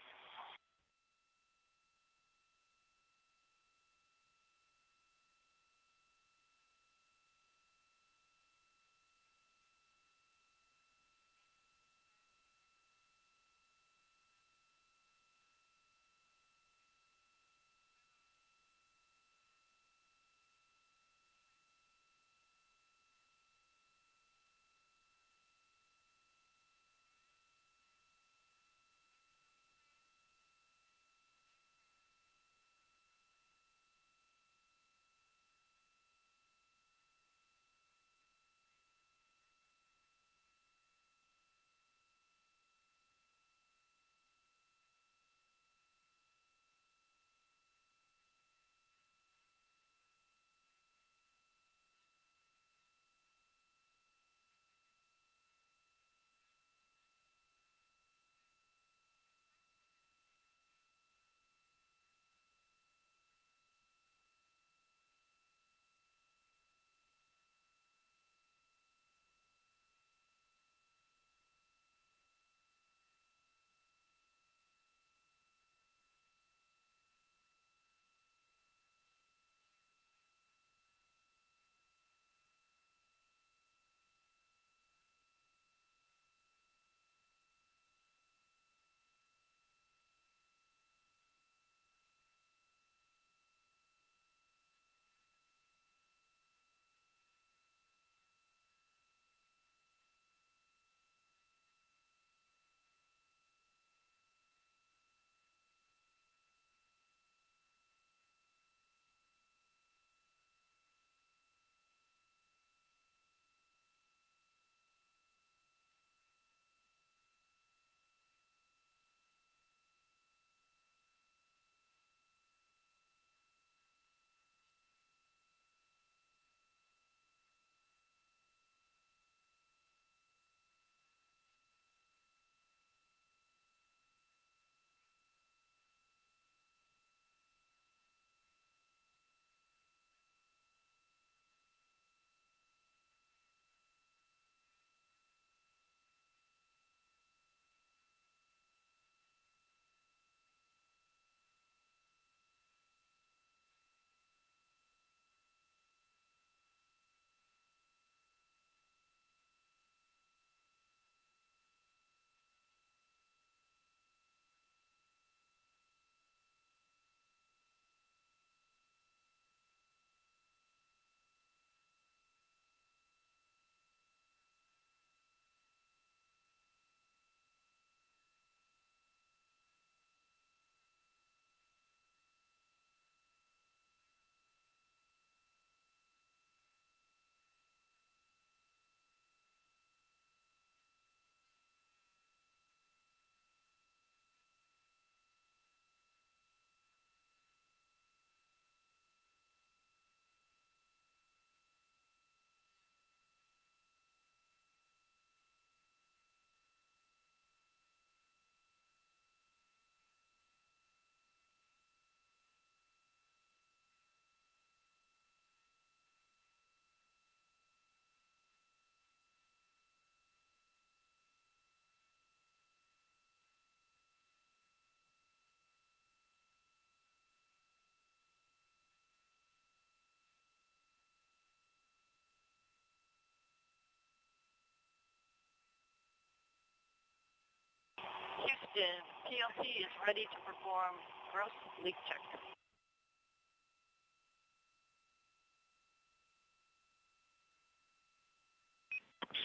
Houston, PLT is ready to perform gross leak check.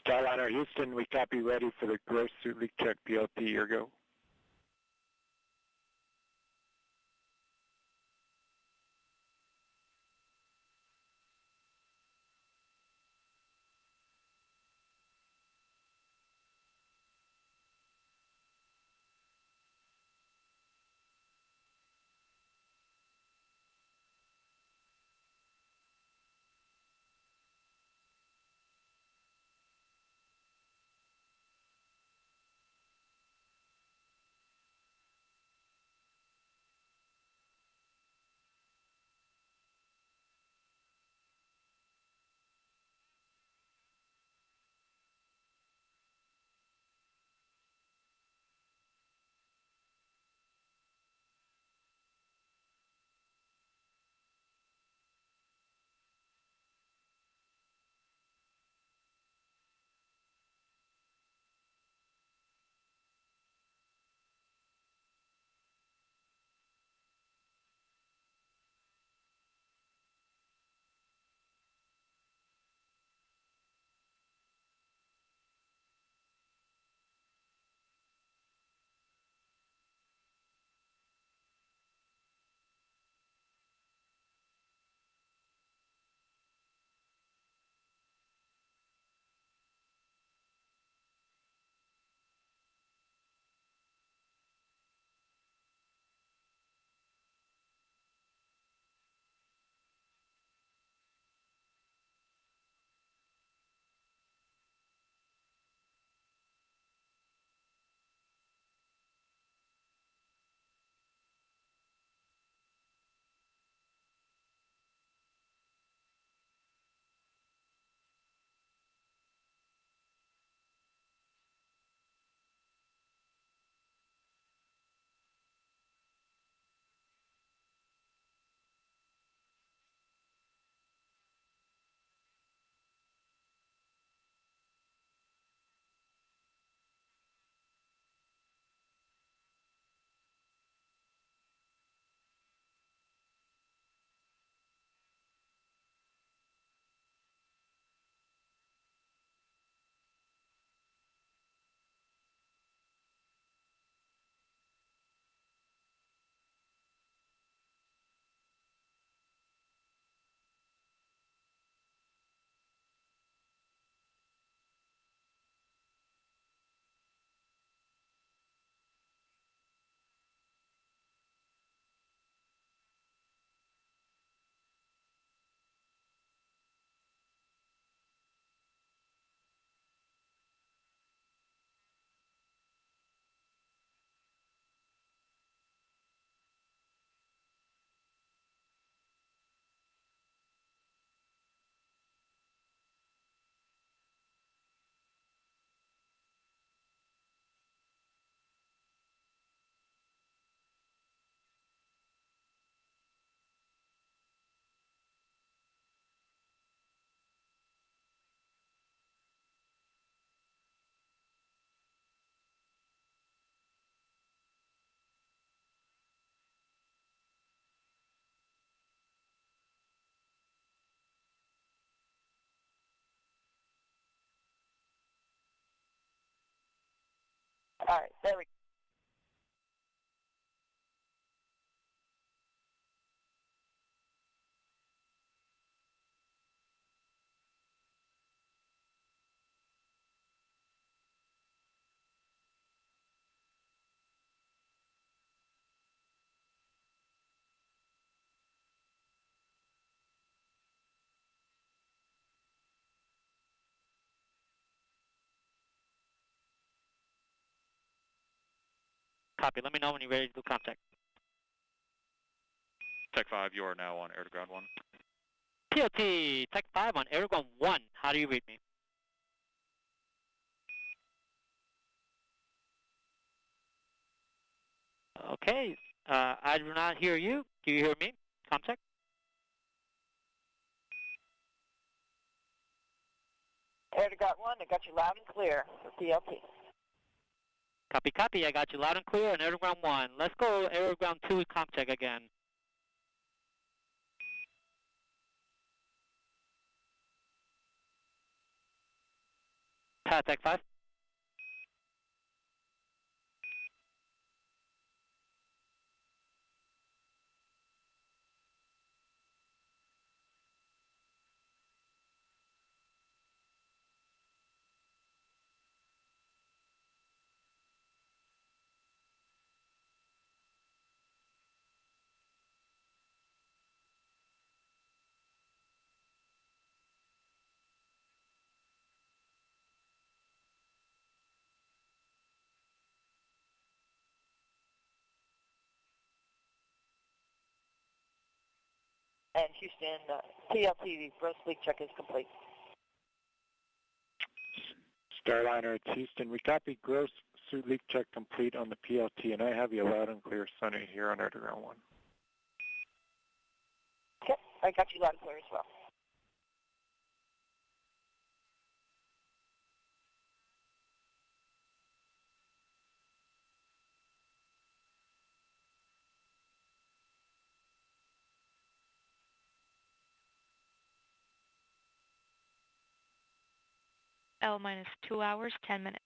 Starliner Houston, we copy ready for the gross suit leak check PLT, your go. All right, there we go. Copy. Let me know when you're ready to do contact. Tech 5, you are now on air to ground 1. PLT, Tech 5 on air to ground 1. How do you read me? Okay. I do not hear you. Do you hear me? Contact. Air to ground 1, I got you loud and clear for PLT. Copy, copy. I got you loud and clear on air to ground 1. Let's go air to ground 2 contact again. Tech 5. And Houston, PLT, the gross leak check is complete. Starliner, it's Houston. We copy gross suit leak check complete on the PLT, and I have you loud and clear, Sunny, here on air to ground 1. Okay, I got you loud and clear as well. L minus 2 hours, 10 minutes.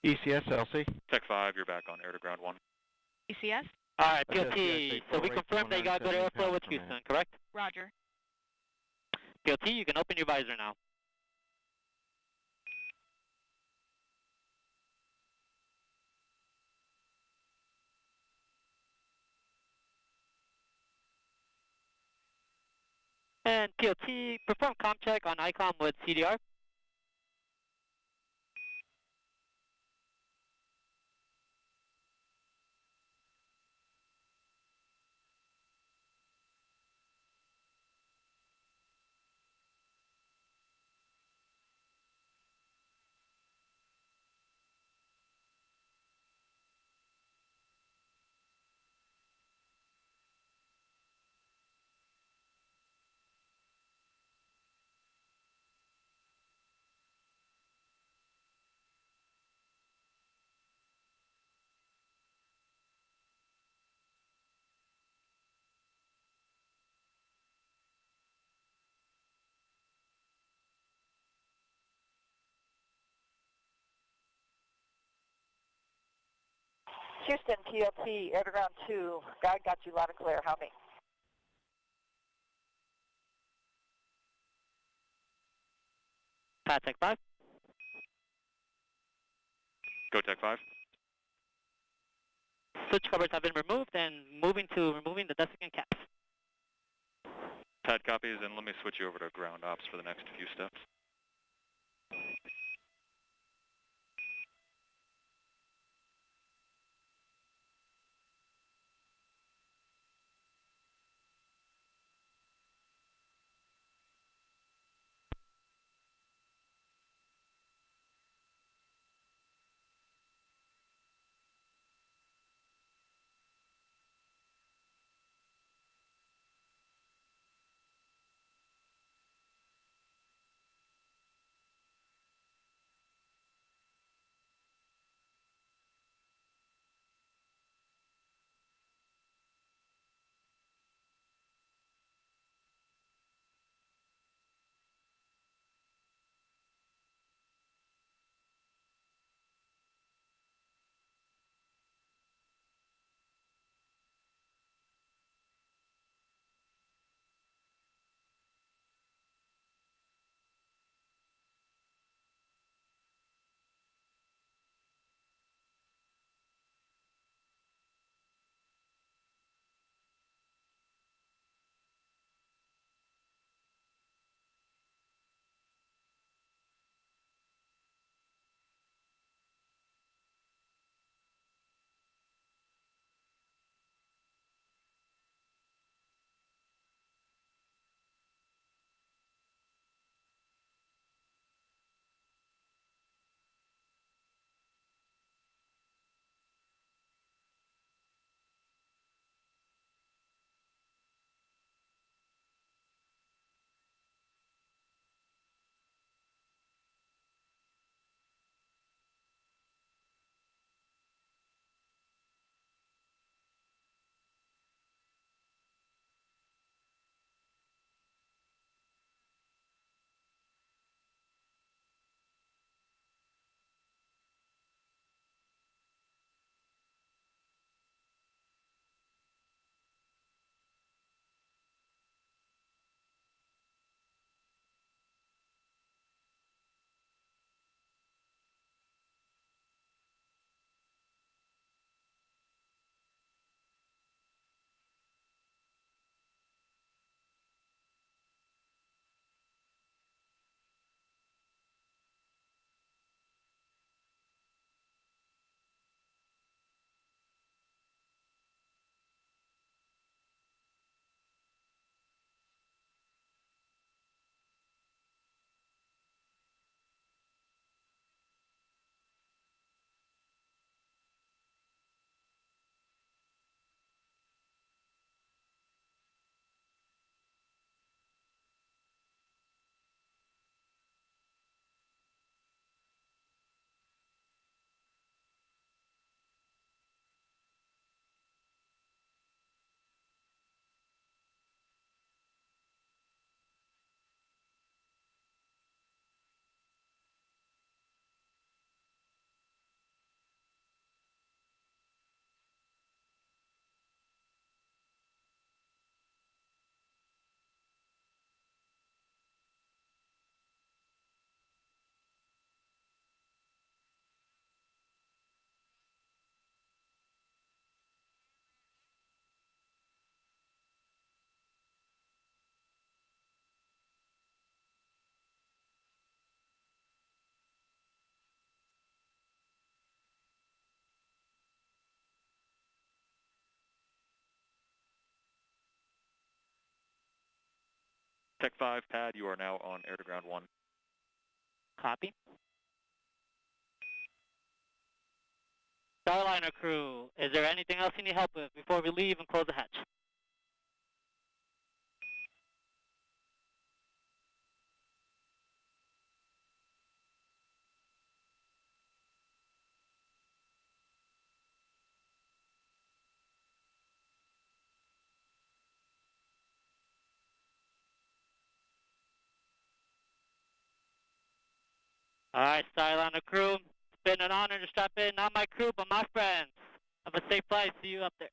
ECS, LC. Tech 5, you're back on air to ground 1. ECS? All right, PLT. So we confirmed that you got good airflow with Houston, correct? Roger. PLT, you can open your visor now. And PLT, perform comm check on ICOM with CDR. Houston, PLT, air to ground 2, guide got you loud and clear. How me? Tech 5. Go Tech 5. Switch covers have been removed and moving to removing the desiccant caps. Pad copies, and let me switch you over to ground ops for the next few steps. Tech 5 pad, you are now on air to ground 1. Copy. Starliner crew, is there anything else you need help with before we leave and close the hatch? All right, Starliner crew, it's been an honor to strap in. Not my crew, but my friends. Have a safe flight. See you up there.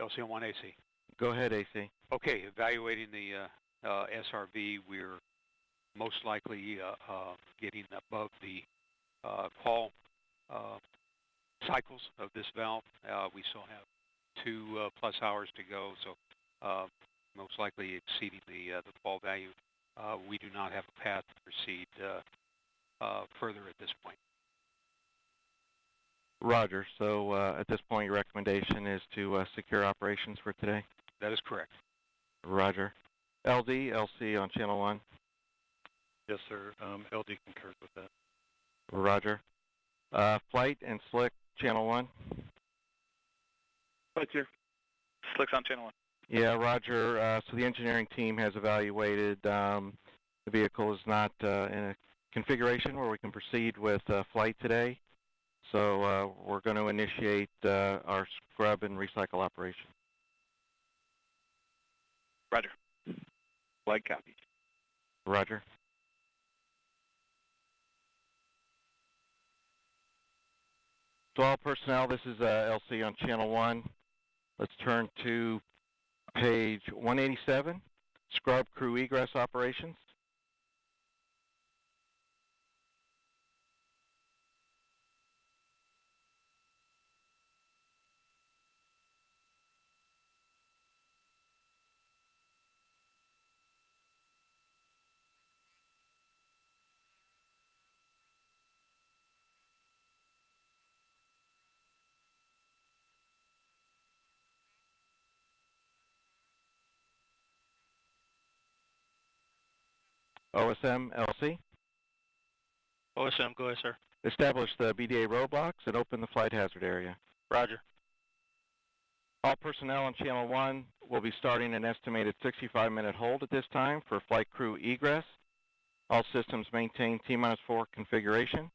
LCM-1 AC. Go ahead, AC. Okay, evaluating the SRV, we're most likely getting above the call cycles of this valve. We still have 2+ hours to go, so most likely exceeding the fall value. We do not have a path to proceed further at this point. Roger. So at this point, your recommendation is to secure operations for today? That is correct. Roger. LD, LC on channel 1. Yes, sir. LD concurs with that. Roger. Flight and Slick, channel 1. Flight here. Slick's on channel 1. Yeah, Roger. So the engineering team has evaluated the vehicle is not in a configuration where we can proceed with flight today. So we're going to initiate our scrub and recycle operation. Roger. Flight copy. Roger. So all personnel, this is LC on channel 1. Let's turn to page 187, scrub crew egress operations. OSM, LC. OSM, go ahead, sir. Establish the BDA roadblocks and open the flight hazard area. Roger. All personnel on channel 1 will be starting an estimated 65-minute hold at this time for flight crew egress. All systems maintain T-4 configuration.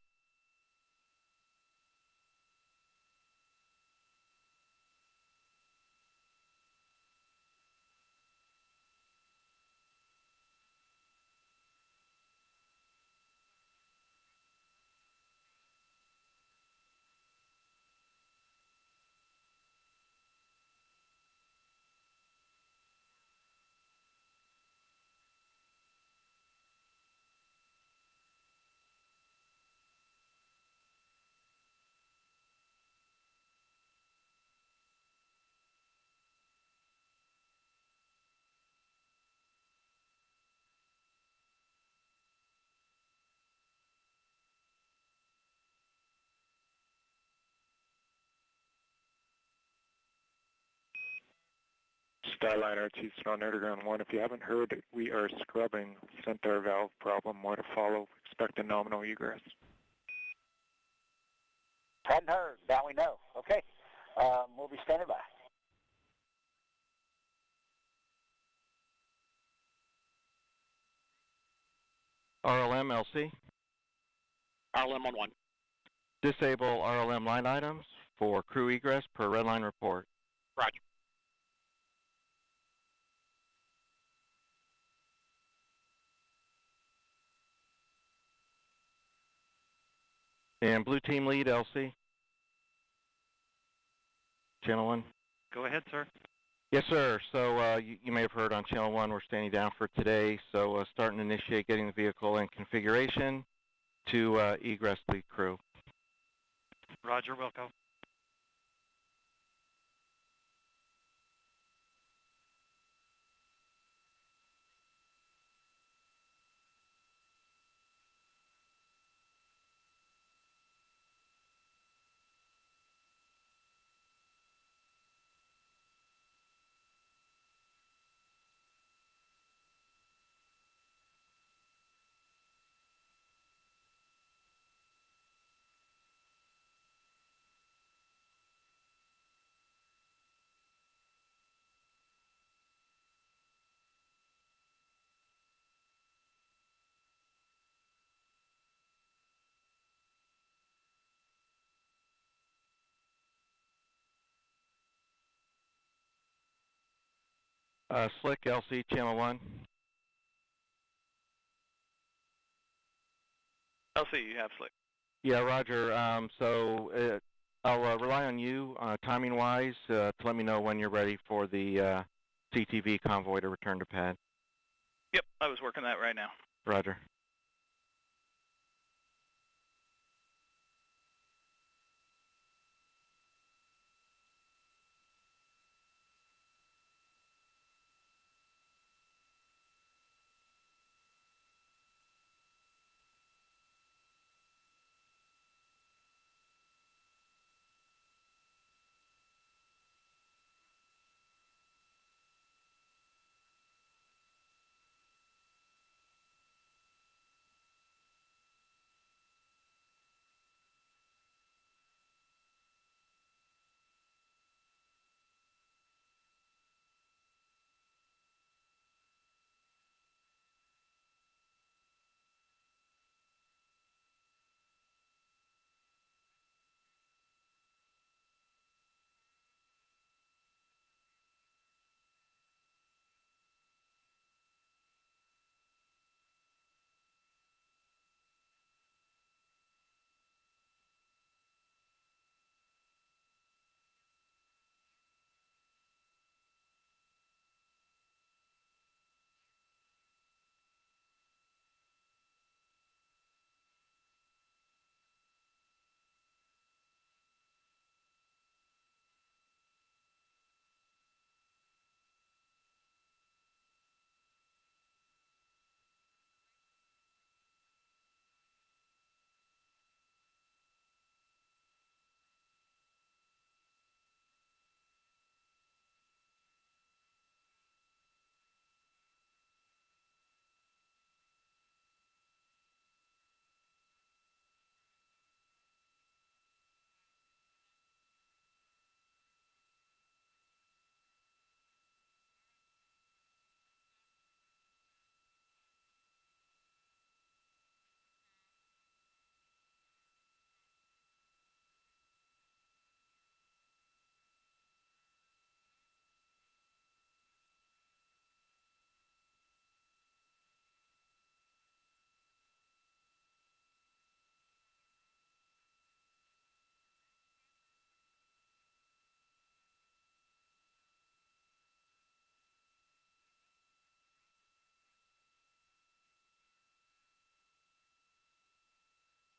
Starliner, it's Houston on Underground 1. If you haven't heard, we are scrubbing centaur valve problem. More to follow. Expect a nominal egress. Hadn't heard. Now we know. Okay. We'll be standing by. RLM LC. RLM on 1. Disable RLM line items for crew egress per redline report. Roger. And Blue Team Lead LC. Channel 1. Go ahead, sir. Yes, sir. So you may have heard on Channel 1 we're standing down for today. So start and initiate getting the vehicle in configuration to egress the crew. Roger, Wilco. Slick LC Channel 1. LC, you have Slick. Yeah, Roger. I'll rely on you timing-wise to let me know when you're ready for the CTV convoy to return to pad. Yep, I was working that right now. Roger.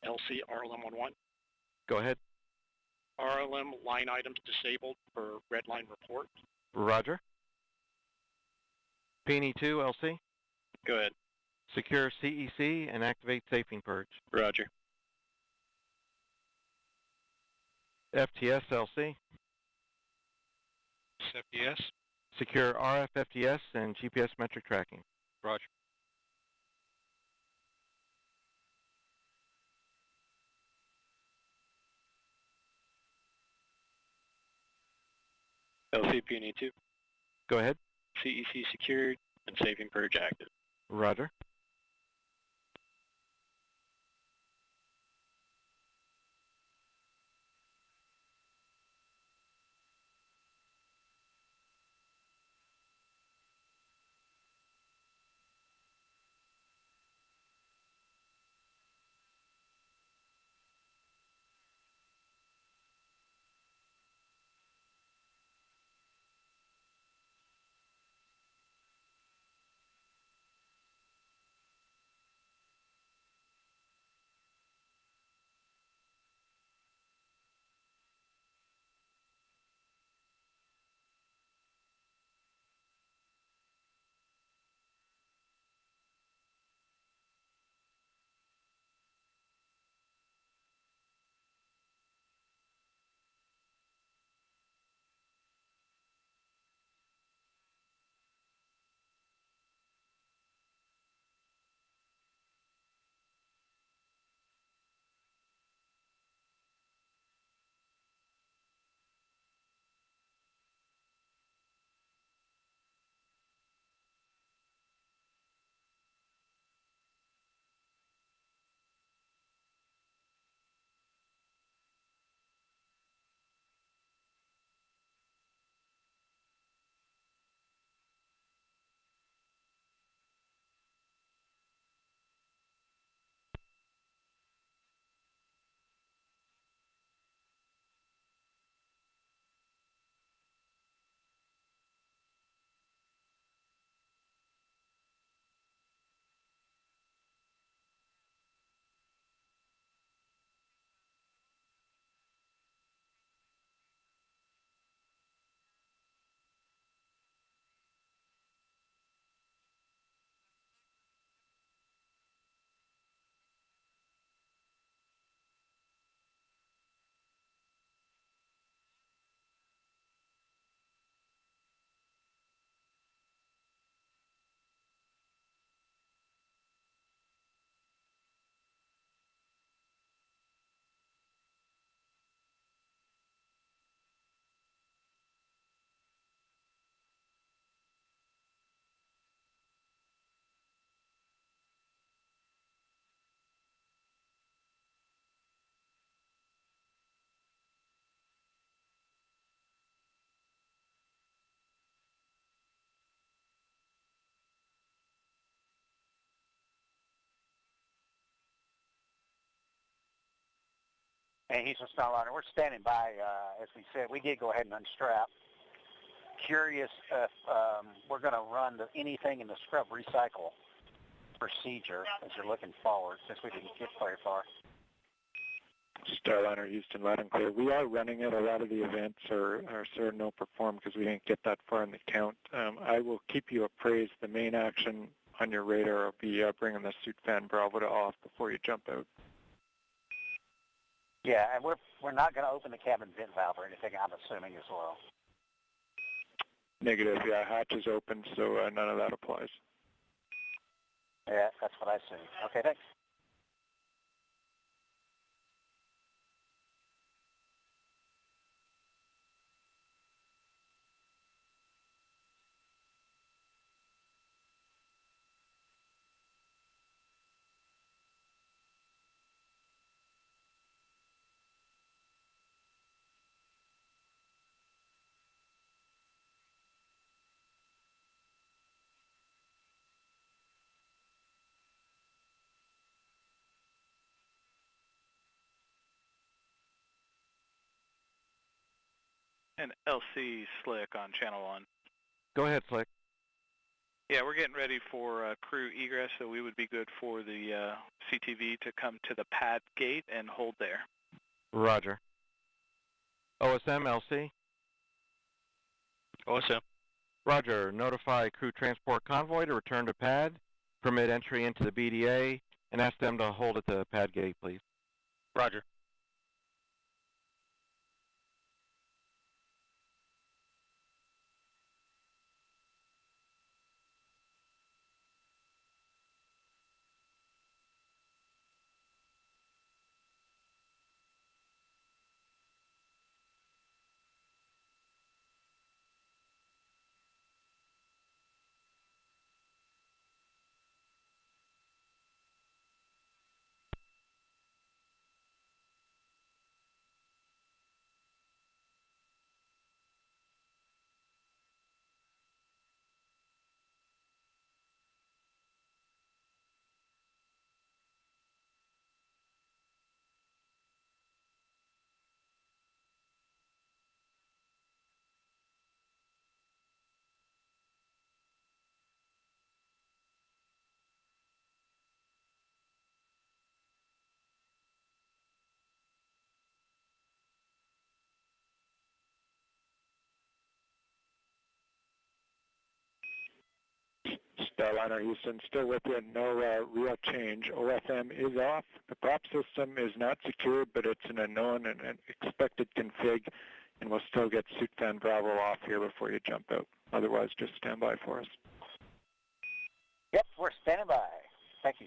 LC RLM on 1. Go ahead. RLM line items disabled per red line report. Roger. P&E 2 LC. Go ahead. Secure CEC and activate safing purge. Roger. FTS LC. FPS. Secure RFFTS and GPS metric tracking. Roger. LCP-2. Go ahead. CEC secured and saving purge active. Roger. Hey, Houston Starliner, we're standing by. As we said, we did go ahead and unstrap. Curious if we're going to run anything in the scrub recycle procedure as you're looking forward, since we didn't get very far. Starliner Houston, loud and clear. We are running it. A lot of the events are sort of no perform because we didn't get that far in the count. I will keep you appraised. The main action on your radar will be bringing the suit fan Bravo to off before you jump out. Yeah, and we're not going to open the cabin vent valve or anything, I'm assuming, as well. Negative, yeah, hatch is open, so none of that applies. Yeah, that's what I assumed. Okay, thanks. And LC Slick on channel 1. Go ahead, Slick. Yeah, we're getting ready for crew egress, so we would be good for the CTV to come to the pad gate and hold there. Roger. OSM, LC? OSM. Roger. Notify crew transport convoy to return to pad, permit entry into the BDA, and ask them to hold at the pad gate, please. Roger. Starliner, Houston. Still with you. No real change. OFM is off. The prop system is not secure, but it's an unknown and an expected config, and we'll still get suit fan Bravo off here before you jump out. Otherwise, just stand by for us. Yep, we're standing by. Thank you.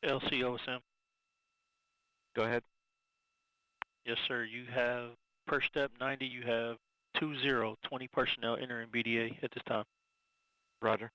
LCOSM. Go ahead. Yes, sir. You have, per step 90, you have 20 personnel entering BDA at this time. Roger.